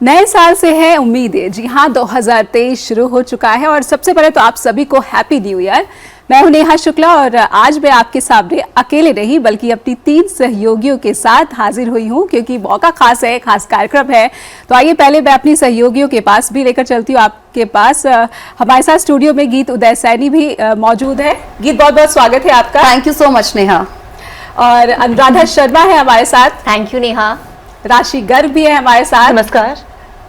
नए साल से है उम्मीदें। जी हाँ, 2023 शुरू हो चुका है और सबसे पहले तो आप सभी को हैप्पी न्यू ईयर। मैं हूं नेहा शुक्ला और आज मैं आपके सामने अकेले नहीं बल्कि अपनी 3 सहयोगियों के साथ हाजिर हुई हूं, क्योंकि मौका खास है, खास कार्यक्रम है। तो आइए पहले मैं अपनी सहयोगियों के पास भी लेकर चलती हूँ आपके पास। हमारे साथ स्टूडियो में गीत उदय सैनी भी मौजूद है। गीत, बहुत बहुत स्वागत है आपका। Thank you so much Neha. और अनुराधा शर्मा है हमारे साथ। Thank you Neha. राशि गर्ग भी है हमारे साथ। नमस्कार।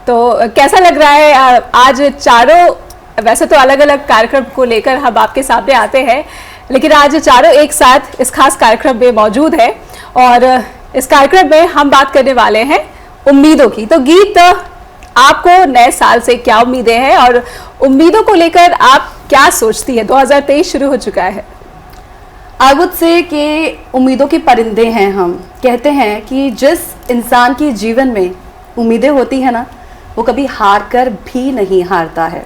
तो कैसा लग रहा है आज चारों, वैसे तो अलग अलग कार्यक्रम को लेकर हम आपके सामने आते हैं, लेकिन आज चारों एक साथ इस खास कार्यक्रम में मौजूद है और इस कार्यक्रम में हम बात करने वाले हैं उम्मीदों की। तो गीत, आपको नए साल से क्या उम्मीदें हैं और उम्मीदों को लेकर आप क्या सोचती है? 2023 शुरू हो चुका है। आई वुड से कि उम्मीदों के परिंदे हैं हम। कहते हैं कि जिस इंसान के जीवन में उम्मीदें होती है ना, वो कभी हार कर भी नहीं हारता है।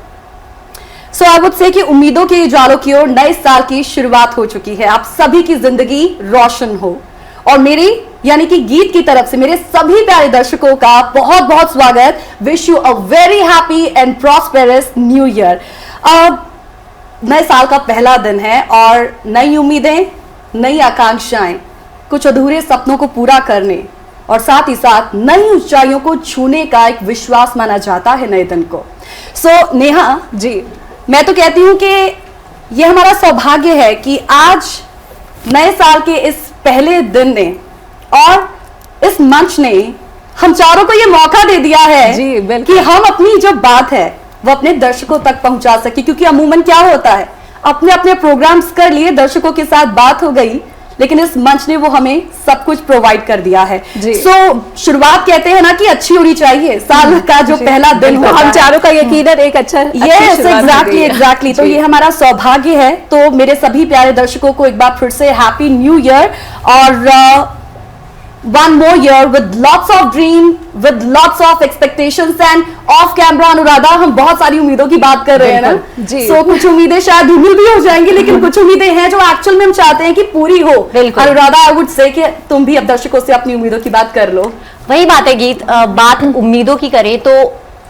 सो आई वुड से कि उम्मीदों के उजालों की ओर नए साल की शुरुआत हो चुकी है। आप सभी की जिंदगी रोशन हो और मेरी यानी कि गीत की तरफ से मेरे सभी प्यारे दर्शकों का बहुत बहुत स्वागत। Wish you a very happy and prosperous new year. नए साल का पहला दिन है और नई उम्मीदें, नई आकांक्षाएं, कुछ अधूरे सपनों को पूरा करने और साथ ही साथ नई ऊंचाइयों को छूने का एक विश्वास माना जाता है नए दिन को। सो नेहा जी, मैं तो कहती हूँ कि ये हमारा सौभाग्य है कि आज नए साल के इस पहले दिन ने और इस मंच ने हम चारों को ये मौका दे दिया है जी, कि हम अपनी जो बात है वो अपने दर्शकों तक पहुंचा सके। क्योंकि अमूमन क्या होता है, अपने अपने प्रोग्राम्स कर लिए, दर्शकों के साथ बात हो गई, लेकिन इस मंच ने वो हमें सब कुछ प्रोवाइड कर दिया है। सो शुरुआत कहते हैं ना कि अच्छी होनी चाहिए। साल का जो पहला दिन हो, हम चारों का यकीनन एक अच्छा एग्जैक्टली तो ये हमारा सौभाग्य है। तो मेरे सभी प्यारे दर्शकों को एक बार फिर से हैप्पी न्यू ईयर और one more year with lots of dream, with lots of expectations and off camera Anuradha हम बहुत सारी उम्मीदों की बात कर रहे हैं ना। So कुछ उम्मीदें शायद धूमिल भी हो जाएंगी, लेकिन कुछ उम्मीदें हैं जो एक्चुअल में हम चाहते हैं कि पूरी हो। अनुराधा, आई वुड से कि तुम भी अब दर्शकों से अपनी उम्मीदों की बात कर लो। वही बात है गीत, बात उम्मीदों की करें तो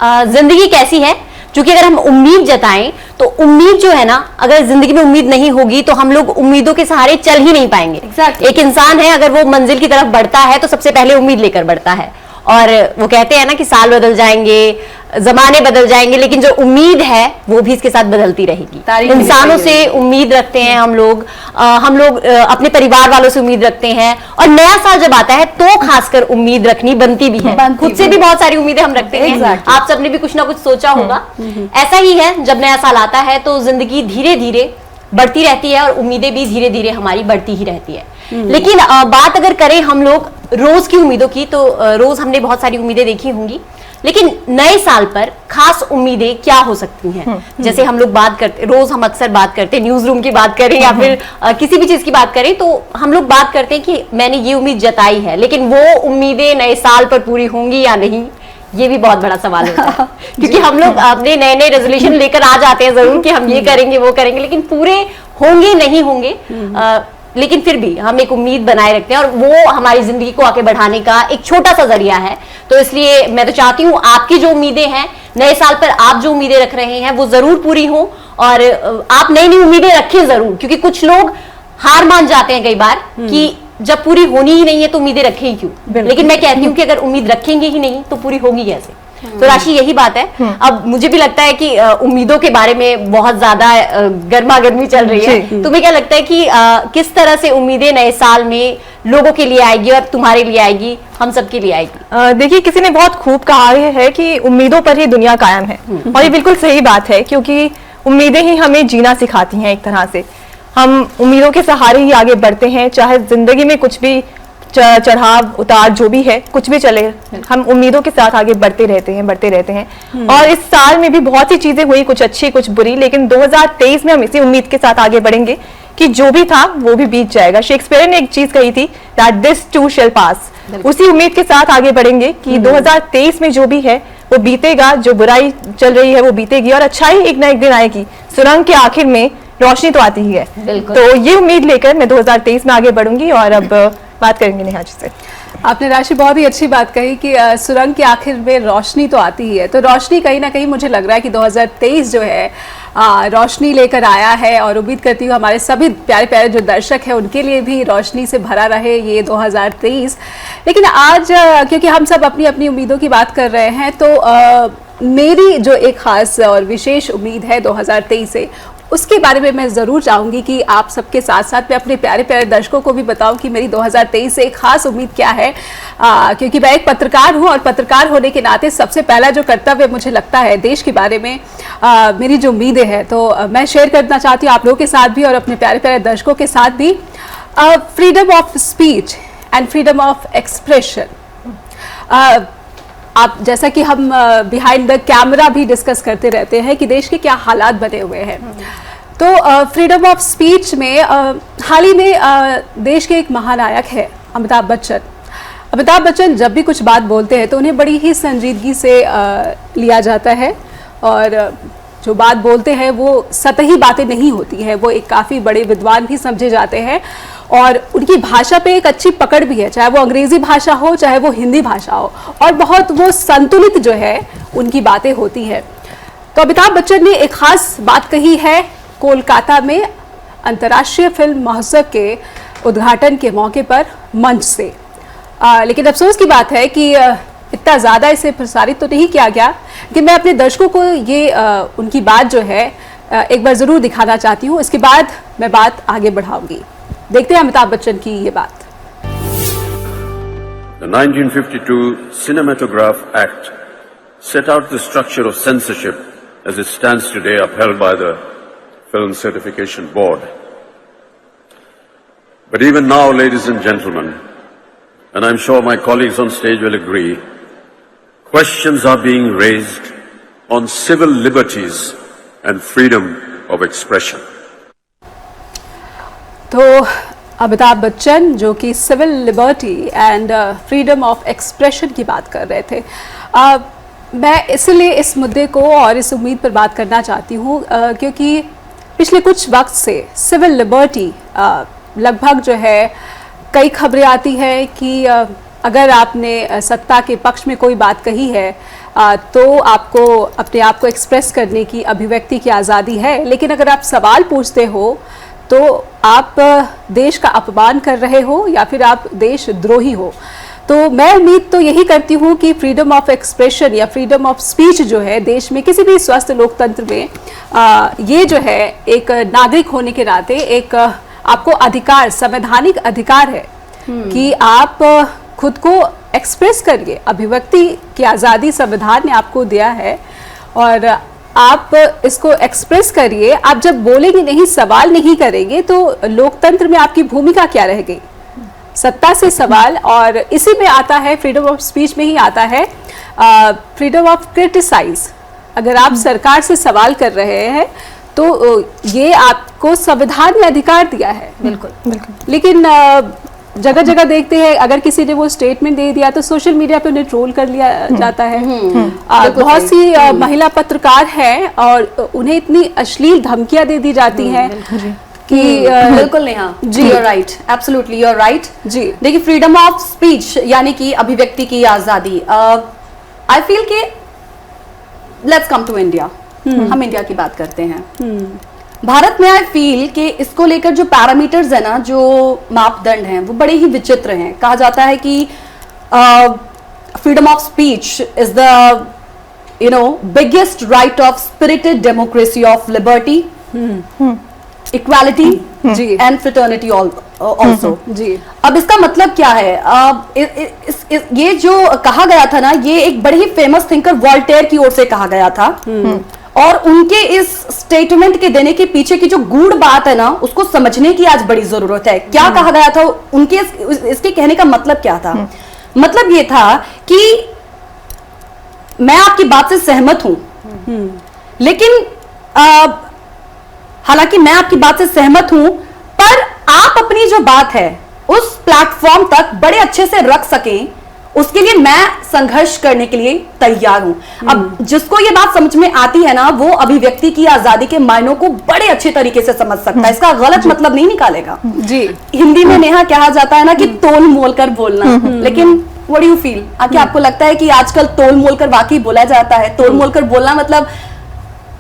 जिंदगी कैसी है, क्योंकि अगर हम उम्मीद जताएं तो उम्मीद जो है ना, अगर जिंदगी में उम्मीद नहीं होगी तो हम लोग उम्मीदों के सहारे चल ही नहीं पाएंगे। एक इंसान है, अगर वो मंजिल की तरफ बढ़ता है तो सबसे पहले उम्मीद लेकर बढ़ता है। और वो कहते हैं ना कि साल बदल जाएंगे, जमाने बदल जाएंगे, लेकिन जो उम्मीद है वो भी इसके साथ बदलती रहेगी। इंसानों से उम्मीद रखते हैं हम लोग अपने परिवार वालों से उम्मीद रखते हैं, और नया साल जब आता है तो खासकर उम्मीद रखनी बनती भी है। खुद से भी बहुत सारी उम्मीदें हम रखते हैं। आप सबने भी कुछ ना कुछ सोचा होगा। ऐसा ही है, जब नया साल आता है तो जिंदगी धीरे धीरे बढ़ती रहती है और उम्मीदें भी धीरे धीरे हमारी बढ़ती ही रहती है। लेकिन बात अगर करें हम लोग रोज की उम्मीदों की, तो रोज हमने बहुत सारी उम्मीदें देखी होंगी, लेकिन नए साल पर खास उम्मीदें क्या हो सकती हैं? जैसे हम लोग बात करते, रोज हम अक्सर बात करते हैं, न्यूज रूम की बात करें या फिर किसी भी चीज की बात करें, तो हम लोग बात करते हैं कि मैंने ये उम्मीद जताई है, लेकिन वो उम्मीदें नए साल पर पूरी होंगी या नहीं, ये भी बहुत बड़ा सवाल होता है। क्योंकि हम लोग अपने नए नए रेजोल्यूशन लेकर आ जाते हैं जरूर कि हम ये करेंगे वो करेंगे, लेकिन पूरे होंगे नहीं होंगे, लेकिन फिर भी हम एक उम्मीद बनाए रखते हैं और वो हमारी जिंदगी को आगे बढ़ाने का एक छोटा सा जरिया है। तो इसलिए मैं तो चाहती हूँ आपकी जो उम्मीदें हैं नए साल पर, आप जो उम्मीदें रख रहे हैं वो जरूर पूरी हो और आप नई नई उम्मीदें रखें जरूर। क्योंकि कुछ लोग हार मान जाते हैं कई बार कि जब पूरी होनी ही नहीं है तो उम्मीदें रखें ही क्यों। लेकिन मैं कहती हूँ कि अगर उम्मीद रखेंगे ही नहीं तो पूरी होगी कैसे। तो राशि, यही बात है। अब मुझे भी लगता है कि उम्मीदों के बारे में बहुत ज्यादा गर्मा गर्मी चल रही है। तुम्हें क्या लगता है कि किस तरह से उम्मीदें नए साल में लोगों के लिए आएगी और तुम्हारे लिए आएगी, हम सब के लिए आएगी? देखिए, किसी ने बहुत खूब कहा है कि उम्मीदों पर ही दुनिया कायम है, और ये बिल्कुल सही बात है, क्योंकि उम्मीदें ही हमें जीना सिखाती हैं। एक तरह से हम उम्मीदों के सहारे ही आगे बढ़ते हैं, चाहे जिंदगी में कुछ भी चढ़ाव उतार जो भी है, कुछ भी चले, हम उम्मीदों के साथ आगे बढ़ते रहते हैं। और इस साल में भी बहुत सी चीजें हुई, कुछ अच्छी कुछ बुरी, लेकिन 2023 में हम इसी उम्मीद के साथ आगे बढ़ेंगे कि जो भी था वो भी बीत जाएगा। शेक्सपियर ने एक चीज कही थी, दैट दिस टू शैल पास। उसी उम्मीद के साथ आगे बढ़ेंगे कि 2023 में जो भी है वो बीतेगा, जो बुराई चल रही है वो बीतेगी और अच्छाई एक ना एक दिन आएगी। सुरंग के आखिर में रोशनी तो आती ही है। तो ये उम्मीद लेकर मैं 2023 में आगे बढ़ूंगी और अब बात करेंगे नेहा जी से। आपने राशि बहुत ही अच्छी बात कही कि सुरंग के आखिर में रोशनी तो आती ही है, तो रोशनी कहीं ना कहीं मुझे लग रहा है कि 2023 जो है रोशनी लेकर आया है, और उम्मीद करती हूँ हमारे सभी प्यारे प्यारे जो दर्शक हैं उनके लिए भी रोशनी से भरा रहे ये 2023। लेकिन आज क्योंकि हम सब अपनी अपनी उम्मीदों की बात कर रहे हैं, तो मेरी जो एक खास और विशेष उम्मीद है 2023 से, उसके बारे में मैं ज़रूर चाहूँगी कि आप सबके साथ साथ मैं अपने प्यारे प्यारे दर्शकों को भी बताऊं कि मेरी 2023 से एक खास उम्मीद क्या है। क्योंकि मैं एक पत्रकार हूं, और पत्रकार होने के नाते सबसे पहला जो कर्तव्य मुझे लगता है देश के बारे में मेरी जो उम्मीदें हैं, तो मैं शेयर करना चाहती हूँ आप लोगों के साथ भी और अपने प्यारे प्यारे दर्शकों के साथ भी। Freedom of speech and freedom of expression. आप जैसा कि हम बिहाइंड द कैमरा भी डिस्कस करते रहते हैं कि देश के क्या हालात बने हुए हैं, तो फ्रीडम ऑफ स्पीच में हाल ही में देश के एक महानायक है अमिताभ बच्चन। अमिताभ बच्चन जब भी कुछ बात बोलते हैं तो उन्हें बड़ी ही संजीदगी से लिया जाता है, और जो बात बोलते हैं वो सतही बातें नहीं होती हैं, वो एक काफ़ी बड़े विद्वान भी समझे जाते हैं, और उनकी भाषा पे एक अच्छी पकड़ भी है, चाहे वो अंग्रेजी भाषा हो चाहे वो हिंदी भाषा हो, और बहुत वो संतुलित जो है उनकी बातें होती हैं। तो अमिताभ बच्चन ने एक खास बात कही है कोलकाता में अंतर्राष्ट्रीय फिल्म महोत्सव के उद्घाटन के मौके पर मंच से। लेकिन अफसोस की बात है कि इतना ज़्यादा इसे प्रसारित तो नहीं किया गया, कि मैं अपने दर्शकों को ये उनकी बात जो है एक बार ज़रूर दिखाना चाहती हूँ। इसके बाद मैं बात आगे बढ़ाऊंगी। देखते हैं अमिताभ बच्चन की ये बात। The 1952 Cinematograph Act set out the structure of censorship as it stands today, upheld by the Film Certification Board. But even now, ladies and gentlemen, and I'm sure my colleagues on stage will agree, questions are being raised on civil liberties and freedom of expression. तो अमिताभ बच्चन जो कि civil liberty and freedom of expression की बात कर रहे थे, मैं इसलिए इस मुद्दे को और इस उम्मीद पर बात करना चाहती हूँ क्योंकि पिछले कुछ वक्त से सिविल लिबर्टी लगभग जो है कई खबरें आती हैं कि अगर आपने सत्ता के पक्ष में कोई बात कही है तो आपको अपने आप को एक्सप्रेस करने की, अभिव्यक्ति की आज़ादी है, लेकिन अगर आप सवाल पूछते हो तो आप देश का अपमान कर रहे हो या फिर आप देशद्रोही हो। तो मैं उम्मीद तो यही करती हूँ कि फ्रीडम ऑफ एक्सप्रेशन या फ्रीडम ऑफ स्पीच जो है देश में किसी भी स्वस्थ लोकतंत्र में ये जो है एक नागरिक होने के नाते एक आपको अधिकार, संवैधानिक अधिकार है कि आप खुद को एक्सप्रेस करिए। अभिव्यक्ति की आज़ादी संविधान ने आपको दिया है और आप इसको एक्सप्रेस करिए। आप जब बोलेंगे नहीं, सवाल नहीं करेंगे तो लोकतंत्र में आपकी भूमिका क्या रह गई? सत्ता से सवाल, और इसी में आता है, फ्रीडम ऑफ स्पीच में ही आता है फ्रीडम ऑफ क्रिटिसाइज। अगर आप सरकार से सवाल कर रहे हैं तो ये आपको संविधान ने अधिकार दिया है। बिल्कुल। लेकिन जगह जगह देखते हैं अगर किसी ने वो स्टेटमेंट दे दिया तो सोशल मीडिया पे उन्हें ट्रोल कर लिया जाता है। बहुत सी महिला पत्रकार हैं और उन्हें इतनी अश्लील धमकियां दे दी जाती हैं कि बिल्कुल Neha ji, you are right, absolutely you are right ji. देखिए फ्रीडम ऑफ स्पीच यानी कि अभिव्यक्ति की आजादी, आई फील कि लेट्स कम टू इंडिया। हम इंडिया की बात करते हैं। भारत में आई फील कि इसको लेकर जो पैरामीटर्स है ना, जो मापदंड हैं, वो बड़े ही विचित्र हैं। कहा जाता है कि freedom of speech is the biggest right of spirited democracy of liberty, equality and fraternity also ji. अब इसका मतलब क्या है? ये जो कहा गया था ना, ये एक बड़े ही फेमस थिंकर वॉल्टेयर की ओर से कहा गया था, और उनके इस स्टेटमेंट के देने के पीछे की जो गूढ़ बात है ना, उसको समझने की आज बड़ी जरूरत है। क्या कहा गया था? उनके इसके कहने का मतलब क्या था? मतलब ये था कि मैं आपकी बात से सहमत हूं, लेकिन हालांकि मैं आपकी बात से सहमत हूं, पर आप अपनी जो बात है उस प्लेटफॉर्म तक बड़े अच्छे से रख सकें उसके लिए मैं संघर्ष करने के लिए तैयार हूं। अब जिसको ये बात समझ में आती है ना, वो अभिव्यक्ति की आजादी के मायनों को बड़े अच्छे तरीके से समझ सकता है, इसका गलत मतलब नहीं निकालेगा। जी। हिंदी में नेहा कहा जाता है ना कि तोल मोल कर बोलना, लेकिन व्हाट डू यू फील, क्या आपको लगता है कि आजकल तोल मोल कर वाकई बोला जाता है? तोल मोल कर बोलना मतलब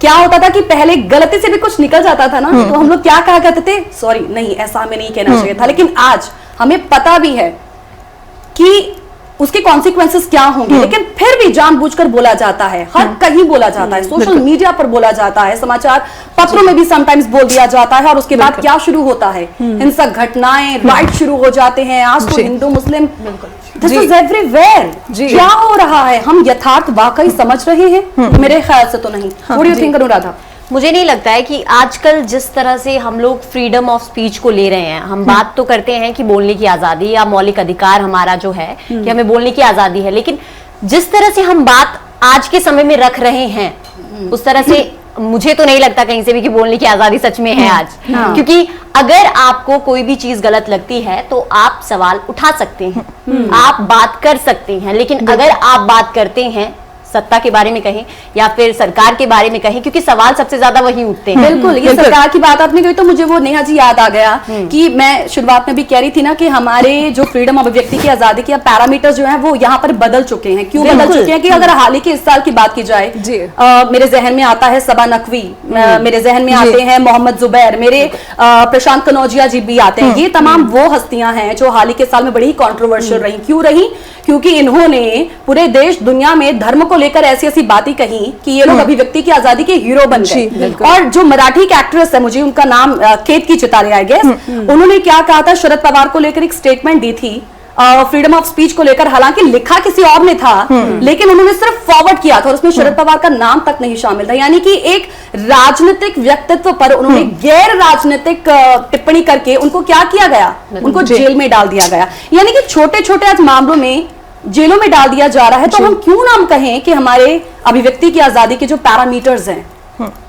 क्या होता था कि पहले गलती से भी कुछ निकल जाता था ना, तो हम लोग क्या कहा करते थे, सॉरी नहीं ऐसा हमें नहीं कहना चाहिए था। लेकिन आज हमें पता भी है कि उसके कॉन्सिक्वेंसेस क्या होंगे, लेकिन फिर भी जानबूझकर बोला जाता है, हर कहीं बोला जाता है, सोशल मीडिया पर बोला जाता है, समाचार पत्रों में भी समटाइम्स बोल दिया जाता है। और उसके बाद क्या शुरू होता है, हिंसक घटनाएं, राइट शुरू हो जाते हैं। आज तो हिंदू मुस्लिम दिस इज एवरीवेयर। क्या हो रहा है, हम यथार्थ वाकई समझ रहे हैं? मेरे ख्याल से तो नहीं। What do you think Anuradha? मुझे नहीं लगता है कि आजकल जिस तरह से हम लोग फ्रीडम ऑफ स्पीच को ले रहे हैं, हम बात तो करते हैं कि बोलने की आजादी या मौलिक अधिकार हमारा जो है कि हमें बोलने की आजादी है, लेकिन जिस तरह से हम बात आज के समय में रख रहे हैं उस तरह से मुझे तो नहीं लगता कहीं से भी कि बोलने की आजादी सच में है आज। क्योंकि अगर आपको कोई भी चीज गलत लगती है तो आप सवाल उठा सकते हैं, आप बात कर सकते हैं, लेकिन अगर आप बात करते हैं सत्ता के बारे में कहें या फिर सरकार के बारे में कहें, क्योंकि सवाल सबसे ज्यादा वही उठते हैं। बिल्कुल, ये सरकार की बात आपने कही तो मुझे वो नेहा जी याद आ गया कि मैं शुरुआत में भी कह रही थी ना कि हमारे जो फ्रीडम ऑफ अभिव्यक्ति की आजादी के पैरामीटर्स जो हैं वो यहाँ पर बदल चुके हैं। क्यों बदल चुके हैं कि अगर हाल ही के इस साल की बात की जाए, मेरे जहन में आता है सबा नकवी, मेरे जहन में आते हैं मोहम्मद जुबैर, मेरे प्रशांत कनौजिया जी भी आते हैं। ये तमाम वो हस्तियां हैं जो हाल ही के साल में बड़ी कॉन्ट्रोवर्शियल रही। क्यों रही? क्योंकि इन्होंने पूरे देश दुनिया में धर्म को लेकर ऐसी ऐसी बातें कही कि ये लोग अभिव्यक्ति की आजादी के हीरो बन गए। और जो मराठी की एक्ट्रेस है, मुझे उनका नाम केतकी चितारे आई गेस, उन्होंने क्या कहा था, शरद पवार को लेकर एक स्टेटमेंट दी थी फ्रीडम ऑफ स्पीच को लेकर। हालांकि लिखा किसी और ने था, लेकिन उन्होंने सिर्फ फॉरवर्ड किया था और उसमें शरद पवार का नाम तक नहीं शामिल था। यानी कि एक राजनीतिक व्यक्तित्व पर उन्होंने गैर राजनीतिक टिप्पणी करके उनको क्या किया गया, उनको जेल में डाल दिया गया। यानी कि छोटे छोटे आज मामलों में जेलों में डाल दिया जा रहा है। तो हम क्यों नाम कहें कि हमारे अभिव्यक्ति की आजादी के जो पैरामीटर्स हैं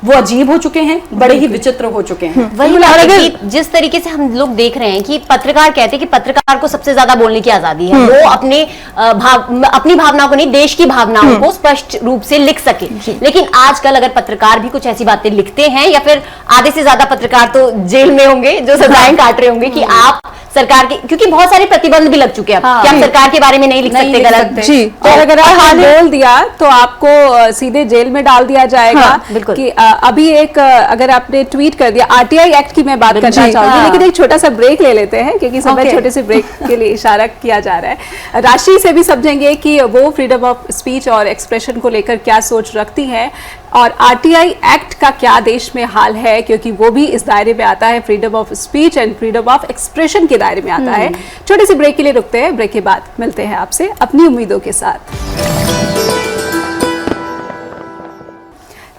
वो अजीब हो चुके हैं, बड़े ही विचित्र हो चुके हैं। वही बात है कि जिस तरीके से हम लोग देख रहे हैं कि पत्रकार कहते हैं कि पत्रकार को सबसे ज्यादा बोलने की आजादी है, वो अपने अपनी भावनाओं को नहीं, देश की भावनाओं को स्पष्ट रूप से लिख सके। लेकिन आजकल अगर पत्रकार भी कुछ ऐसी बातें लिखते हैं, या फिर आधे से ज्यादा पत्रकार तो जेल में होंगे जो सजाएं काट रहे होंगे कि आप सरकार के, क्योंकि बहुत सारे प्रतिबंध भी लग चुके हैं कि आप सरकार के बारे में नहीं लिख सकते गलत। जी, और अगर आप बोल दिया तो आपको सीधे जेल में डाल दिया जाएगा। बिल्कुल। कि अभी एक अगर आपने ट्वीट कर दिया, आरटीआई एक्ट की मैं बात करना चाहूंगी, लेकिन एक छोटा सा ब्रेक ले लेते हैं क्योंकि समय छोटे से ब्रेक के लिए इशारा किया जा रहा है। राशि से भी समझेंगे कि वो फ्रीडम ऑफ स्पीच और एक्सप्रेशन को लेकर क्या सोच रखती हैं और आरटीआई एक्ट का क्या देश में हाल है, क्योंकि वो भी इस दायरे में आता है, freedom of speech and freedom of expression के दायरे में आता है। छोटे से ब्रेक के लिए रुकते हैं, ब्रेक के बाद मिलते हैं आपसे अपनी उम्मीदों के साथ।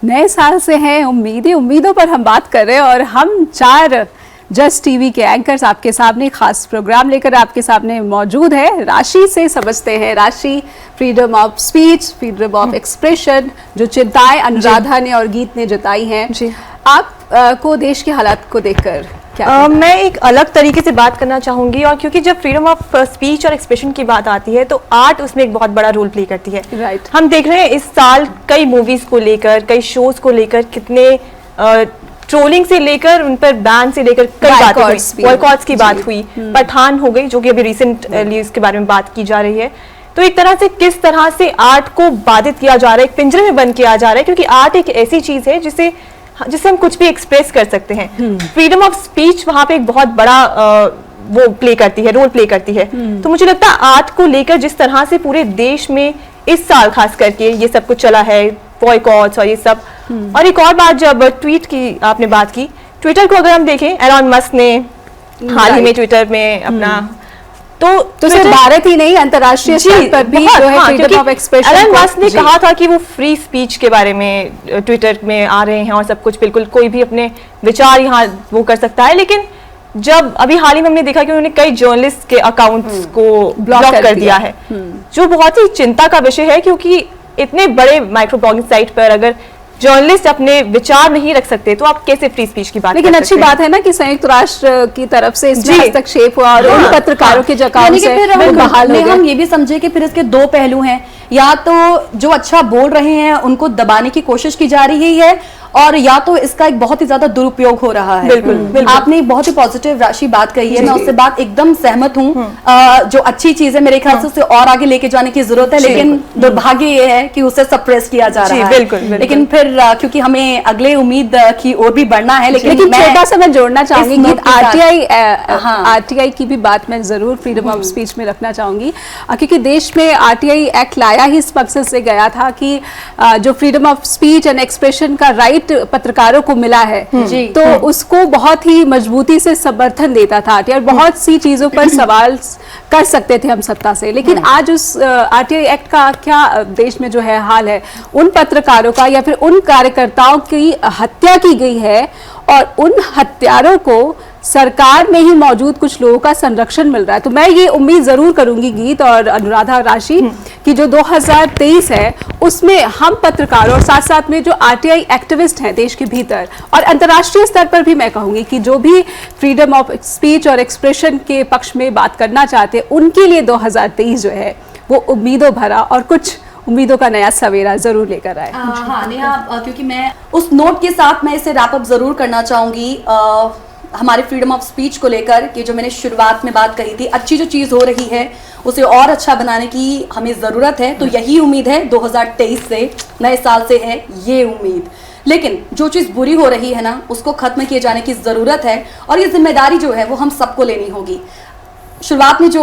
नए साल से हैं उम्मीदें, उम्मीदों पर हम बात कर रहे हैं और हम 4 जस्ट टीवी के एंकर्स आपके सामने खास प्रोग्राम लेकर आपके सामने मौजूद है। राशि से समझते हैं, राशि freedom of speech, freedom of expression, जो चिंताएं अनुराधा ने और गीत ने जताई हैं, आप को देश के हालात को देखकर क्या मैं एक अलग तरीके से बात करना चाहूंगी। और क्योंकि जब फ्रीडम ऑफ स्पीच और एक्सप्रेशन की बात आती है तो आर्ट उसमें एक बहुत बड़ा रोल प्ले करती है। राइट। हम देख रहे हैं इस साल कई मूवीज को लेकर, कई शोज को लेकर कितने ट्रोलिंग से लेकर उन पर बैन से लेकर कई बातें हुई, बॉयकॉट्स की बात हुई, पठान हो गई जो कि अभी रिसेंटली इसके बारे में बात की जा रही है। तो एक तरह से किस तरह से आर्ट को बाधित किया जा रहा है, एक पिंजरे में बंद किया जा रहा है, क्योंकि आर्ट एक ऐसी चीज है जिससे हम कुछ भी एक्सप्रेस कर सकते हैं। फ्रीडम ऑफ स्पीच वहां पे एक बहुत बड़ा वो प्ले करती है, रोल प्ले करती है। तो मुझे लगता है आर्ट को लेकर जिस तरह से पूरे देश में इस साल खास करके ये सब कुछ चला है, बॉयकॉट्स और ये सब। और एक और बात, जब ट्वीट की आपने बात की, ट्विटर को अगर हम देखें, एलॉन मस्क ने हाल ही में ट्विटर में अपना तो सिर्फ भारत ही नहीं, अंतर्राष्ट्रीय स्तर पर भी जो है freedom of expression, Elon Musk ने कहा था कि वो फ्री स्पीच के बारे में ट्विटर में आ रहे हैं और सब कुछ, बिल्कुल कोई भी अपने विचार यहाँ वो कर सकता है। लेकिन जब अभी हाल ही में हमने देखा कि उन्होंने कई जर्नलिस्ट के अकाउंट्स को ब्लॉक कर दिया है, जो बहुत ही चिंता का विषय है, क्योंकि इतने बड़े माइक्रो ब्लॉगिंग साइट पर अगर जर्नलिस्ट अपने विचार नहीं रख सकते तो आप कैसे फ्री स्पीच की बात लेकिन कर अच्छी सकते हैं? बात है ना कि संयुक्त राष्ट्र की तरफ से इसमें जी। हस्तक्षेप हुआ और उन पत्रकारों के जो काम यानी कि से फिर बिल बहाल हो हम गए। ये भी समझे कि फिर इसके दो पहलू हैं, या तो जो अच्छा बोल रहे हैं उनको दबाने की कोशिश की जा रही है, और या तो इसका एक बहुत ही ज्यादा दुरुपयोग हो रहा है। बिल्कुल, बिल्कुल। आपने एक बहुत ही पॉजिटिव राशि बात कही है, मैं उससे बात एकदम सहमत हूँ। जो अच्छी चीज है मेरे ख्याल से उसे और आगे लेके जाने की जरूरत है, लेकिन दुर्भाग्य ये है कि उसे सप्रेस किया जा जी, रहा है। बिल्कुल, बिल्कुल। लेकिन फिर क्योंकि हमें अगले उम्मीद की ओर भी बढ़ना है, लेकिन मैं छोटा सा मैं जोड़ना चाहूंगी इस कि नोट के साथ- आरटीआई की भी बात मैं जरूर फ्रीडम ऑफ स्पीच में रखना चाहूंगी, क्योंकि देश में आरटीआई एक्ट लाया ही इस मकसद से गया था कि जो freedom of speech and expression का राइट पत्रकारों को मिला है, जी। तो उसको बहुत ही मजबूती से समर्थन देता था आरटीआई, और बहुत सी चीजों पर सवाल कर सकते थे हम सत्ता से। लेकिन आज उस आरटीआई एक्ट का क्या देश में जो है हाल है, उन पत्रकारों का या फिर उन कार्यकर्ताओं की हत्या की गई है, और उन हत्यारों को सरकार में ही मौजूद कुछ लोगों का संरक्षण मिल रहा है। तो मैं ये उम्मीद जरूर करूंगी गीत और अनुराधा राशि कि जो 2023 है उसमें हम पत्रकारों और साथ साथ में जो आरटीआई एक्टिविस्ट हैं देश के भीतर और अंतर्राष्ट्रीय स्तर पर भी, मैं कहूंगी कि जो भी फ्रीडम ऑफ स्पीच और एक्सप्रेशन के पक्ष में बात करना चाहते हैं, उनके लिए 2023 जो है वो उम्मीदों भरा और कुछ उम्मीदों का नया सवेरा जरूर लेकर आए। हाँ नेहा, क्योंकि मैं उस नोट के साथ मैं इसे रैप अप जरूर करना चाहूंगी हमारे फ्रीडम ऑफ स्पीच को लेकर, कि जो मैंने शुरुआत में बात कही थी, अच्छी जो चीज हो रही है उसे और अच्छा बनाने की हमें जरूरत है। तो यही उम्मीद है 2023 से, नए साल से है ये उम्मीद। लेकिन जो चीज बुरी हो रही है ना, उसको खत्म किए जाने की जरूरत है, और ये जिम्मेदारी जो है वो हम सबको लेनी होगी। शुरुआत में जो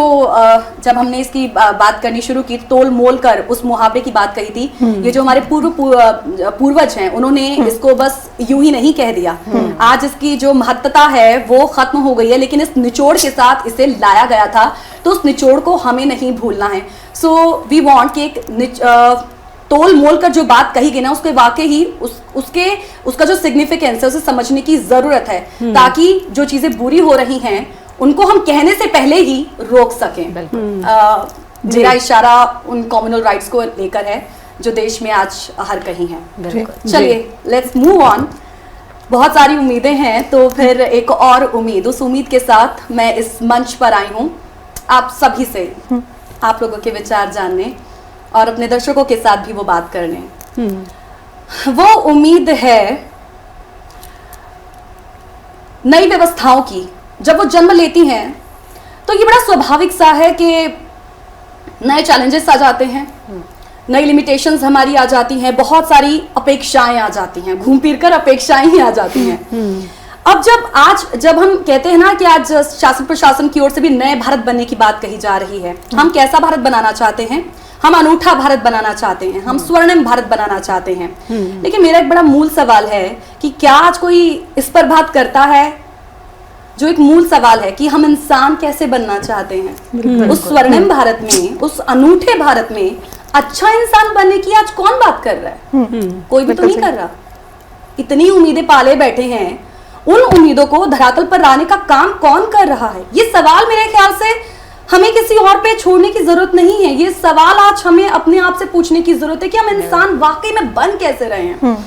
जब हमने इसकी बात करनी शुरू की, तोल मोल कर उस मुहावरे की बात कही थी, ये जो हमारे पूर्वज हैं उन्होंने इसको बस यूं ही नहीं कह दिया। आज इसकी जो महत्ता है वो खत्म हो गई है, लेकिन इस निचोड़ के साथ इसे लाया गया था, तो उस निचोड़ को हमें नहीं भूलना है। सो वी वांट कि एक तोल मोल कर जो बात कही गई ना, उसके वाकई ही उसका जो सिग्निफिकेंस है उसे समझने की जरूरत है, ताकि जो चीजें बुरी हो रही हैं उनको हम कहने से पहले ही रोक सकें। मेरा इशारा उन कॉम्युनल राइट्स को लेकर है जो देश में आज हर कहीं हैं। चलिए लेट्स मूव ऑन। बहुत सारी उम्मीदें हैं, तो फिर एक और उम्मीद, उस उम्मीद के साथ मैं इस मंच पर आई हूँ आप सभी से, आप लोगों के विचार जानने और अपने दर्शकों के साथ भी वो बात करने। वो उम्मीद है नई व्यवस्थाओं की। जब वो जन्म लेती हैं तो ये बड़ा स्वाभाविक सा है कि नए चैलेंजेस आ जाते हैं, नई लिमिटेशंस हमारी आ जाती हैं, बहुत सारी अपेक्षाएं आ जाती हैं, घूम फिर कर अपेक्षाएं ही आ जाती हैं। अब जब हम कहते हैं ना कि आज शासन प्रशासन की ओर से भी नए भारत बनने की बात कही जा रही है, हम कैसा भारत बनाना चाहते हैं? हम अनूठा भारत बनाना चाहते हैं, हम स्वर्णिम भारत बनाना चाहते हैं। लेकिन मेरा एक बड़ा मूल सवाल है कि क्या आज कोई इस पर बात करता है? जो एक मूल सवाल है कि हम इंसान कैसे बनना चाहते हैं उस स्वर्णिम भारत में, उस अनूठे भारत में अच्छा इंसान बनने की आज कौन बात कर रहा है? कोई भी तो नहीं कर रहा। इतनी उम्मीदें पाले बैठे हैं, उन उम्मीदों को धरातल पर लाने का काम कौन कर रहा है? ये सवाल मेरे ख्याल से हमें किसी और पे छोड़ने की जरूरत नहीं है। ये सवाल आज हमें अपने आप से पूछने की जरूरत है कि हम इंसान वाकई में बन कैसे रहे हैं।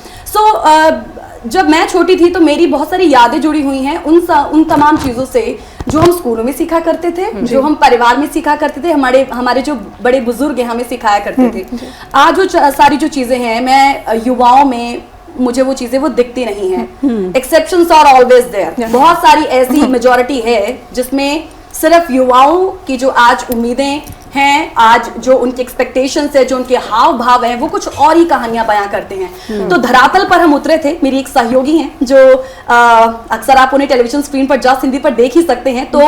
जब मैं छोटी थी तो मेरी बहुत सारी यादें जुड़ी हुई हैं उन तमाम चीजों से जो हम स्कूलों में सीखा करते थे, जो हम परिवार में सीखा करते थे, हमारे जो बड़े बुजुर्ग हैं हमें सिखाया करते थे। आज जो सारी जो चीजें हैं, मैं युवाओं में मुझे वो चीजें वो दिखती नहीं है। Exceptions are always there. बहुत सारी ऐसी मेजॉरिटी है जिसमें सिर्फ युवाओं की जो आज उम्मीदें हैं, आज जो उनकी एक्सपेक्टेशंस है, जो उनके हाव भाव हैं, वो कुछ और ही कहानियां बयां करते हैं। तो धरातल पर हम उतरे थे। मेरी एक सहयोगी हैं जो अक्सर आप उन्हें टेलीविजन स्क्रीन पर जस्ट हिंदी पर देख ही सकते हैं। तो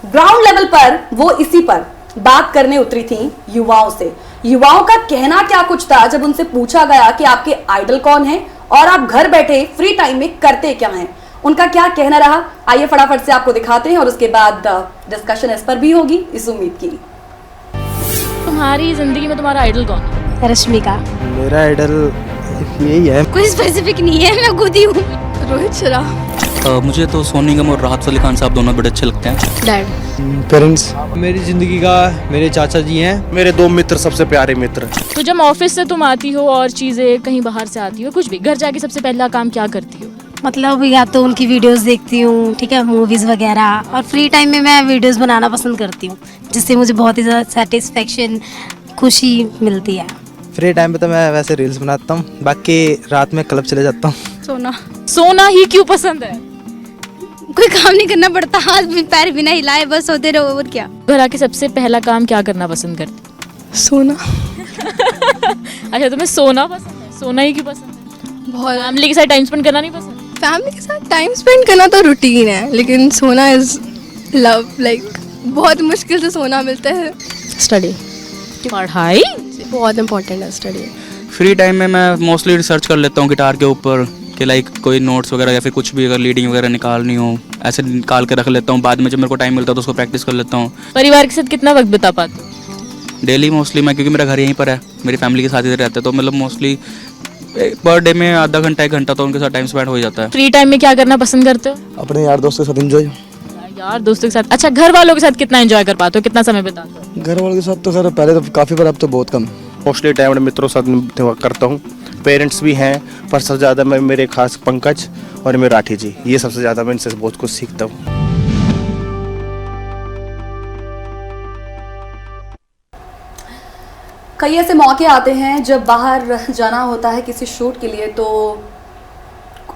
ग्राउंड लेवल पर वो इसी पर बात करने उतरी थी युवाओं से। युवाओं का कहना क्या कुछ था जब उनसे पूछा गया कि आपके आइडल कौन है और आप घर बैठे फ्री टाइम में करते क्या हैं, उनका क्या कहना रहा। आइए फटाफट से आपको दिखाते हैं और उसके बाद डिस्कशन इस पर भी होगी, इस उम्मीद की। तुम्हारी जिंदगी में तुम्हारा आइडल कौन है? रश्मिका। मेरा आइडल यही है। कोई स्पेसिफिक नहीं है, मैं खुद ही हूँ। रोहित शेराव। मुझे तो सोनू निगम और राहत फ़तेह अली खान साहब दोनों बड़े अच्छे लगते हैं। डैड। पेरेंट्स। मेरी ज़िंदगी का मेरे चाचा जी हैं। मेरे 2 मित्र, सबसे प्यारे मित्र। तो जब ऑफिस से तुम आती हो और चीज़ें कहीं बाहर से आती हो, कुछ भी, घर जाके सबसे पहला काम क्या करती हो? मतलब या तो उनकी वीडियोस देखती हूँ, ठीक है, मूवीज़ वगैरह, और फ्री टाइम में मैं वीडियोस बनाना पसंद करती हूँ, जिससे मुझे बहुत ही ज़्यादा सेटिस्फेक्शन, खुशी मिलती है। फ्री टाइम पे तो मैं वैसे रील्स बनाता हूँ, बाकी रात में क्लब चले जाता हूँ। सोना ही क्यों पसंद है? कोई काम नहीं करना पड़ता, हाथ पैर बिना हिलाए बस सोते रहो, और क्या। घर आके सबसे पहला काम क्या करना पसंद करती? सोना। अच्छा, तुम्हें सोना पसंद है? सोना ही क्यों पसंद है? बहुत। फैमिली के साथ टाइम स्पेंड करना नहीं पसंद? फैमिली के साथ टाइम स्पेंड करना तो रूटीन है, लेकिन सोना इज लव, लाइक बहुत मुश्किल से सोना मिलता है। स्टडी। पढ़ाई बहुत इंपॉर्टेंट है स्टडी। फ्री टाइम में मैं मोस्टली रिसर्च कर लेता हूँ गिटार के ऊपर, कि लाइक कोई नोट्स वगैरह या फिर कुछ भी अगर लीडिंग वगैरह निकालनी हो, ऐसे निकाल के रख लेता हूँ। बाद में जब मेरे को टाइम मिलता है तो उसको प्रैक्टिस कर लेता हूँ। परिवार के साथ कितना वक्त बिता पाते हो? डेली मोस्टली मैं, क्योंकि मेरा घर यहीं पर है, मेरी फैमिली के साथ ही रहते हैं, तो मतलब मोस्टली पर डे में आधा घंटा 1 घंटा तो उनके साथ टाइम स्पेंड हो जाता है। फ्री टाइम में क्या करना पसंद करते हो? अपने यार दोस्तों के साथ एंजॉय। यार दोस्तों के साथ। अच्छा, घर वालों के साथ कितना एंजॉय कर पाते हो, कितना समय बिताते हो? घर वालों के साथ तो खैर पहले तो काफ़ी बार, अब तो बहुत कम। मोस्टली टाइम अपने मित्रों के साथ करता हूँ। पेरेंट्स भी हैं, पर सबसे ज़्यादा मैं मेरे खास पंकज और मेरे राठी जी, ये सबसे ज़्यादा मैं इनसे बहुत कुछ सीखता हूँ। कई ऐसे मौके आते हैं जब बाहर जाना होता है किसी शूट के लिए, तो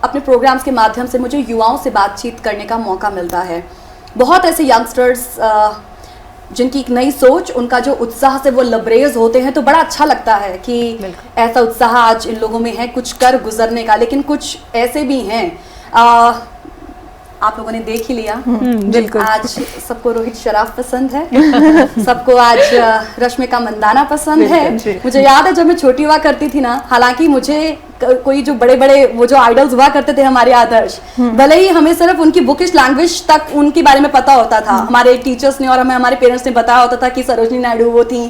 अपने प्रोग्राम्स के माध्यम से मुझे युवाओं से बातचीत करने का मौका मिलता है। बहुत ऐसे यंगस्टर्स जिनकी एक नई सोच, उनका जो उत्साह से वो लबरेज होते हैं, तो बड़ा अच्छा लगता है कि ऐसा उत्साह आज इन लोगों में है कुछ कर गुजरने का। लेकिन कुछ ऐसे भी हैं, आप लोगों ने देख ही लिया, बिल्कुल। आज सबको रोहित शराफ पसंद है, सबको आज रश्मिका मंदाना पसंद है। मुझे याद है जब मैं छोटी हुआ करती थी ना, हालांकि मुझे कोई जो बड़े बड़े वो जो आइडल्स हुआ करते थे हमारे आदर्श, भले ही हमें सिर्फ उनकी बुकिश लैंग्वेज तक उनके बारे में पता होता था, हमारे टीचर्स ने और हमें हमारे पेरेंट्स ने बताया होता था कि सरोजनी नायडू वो थी,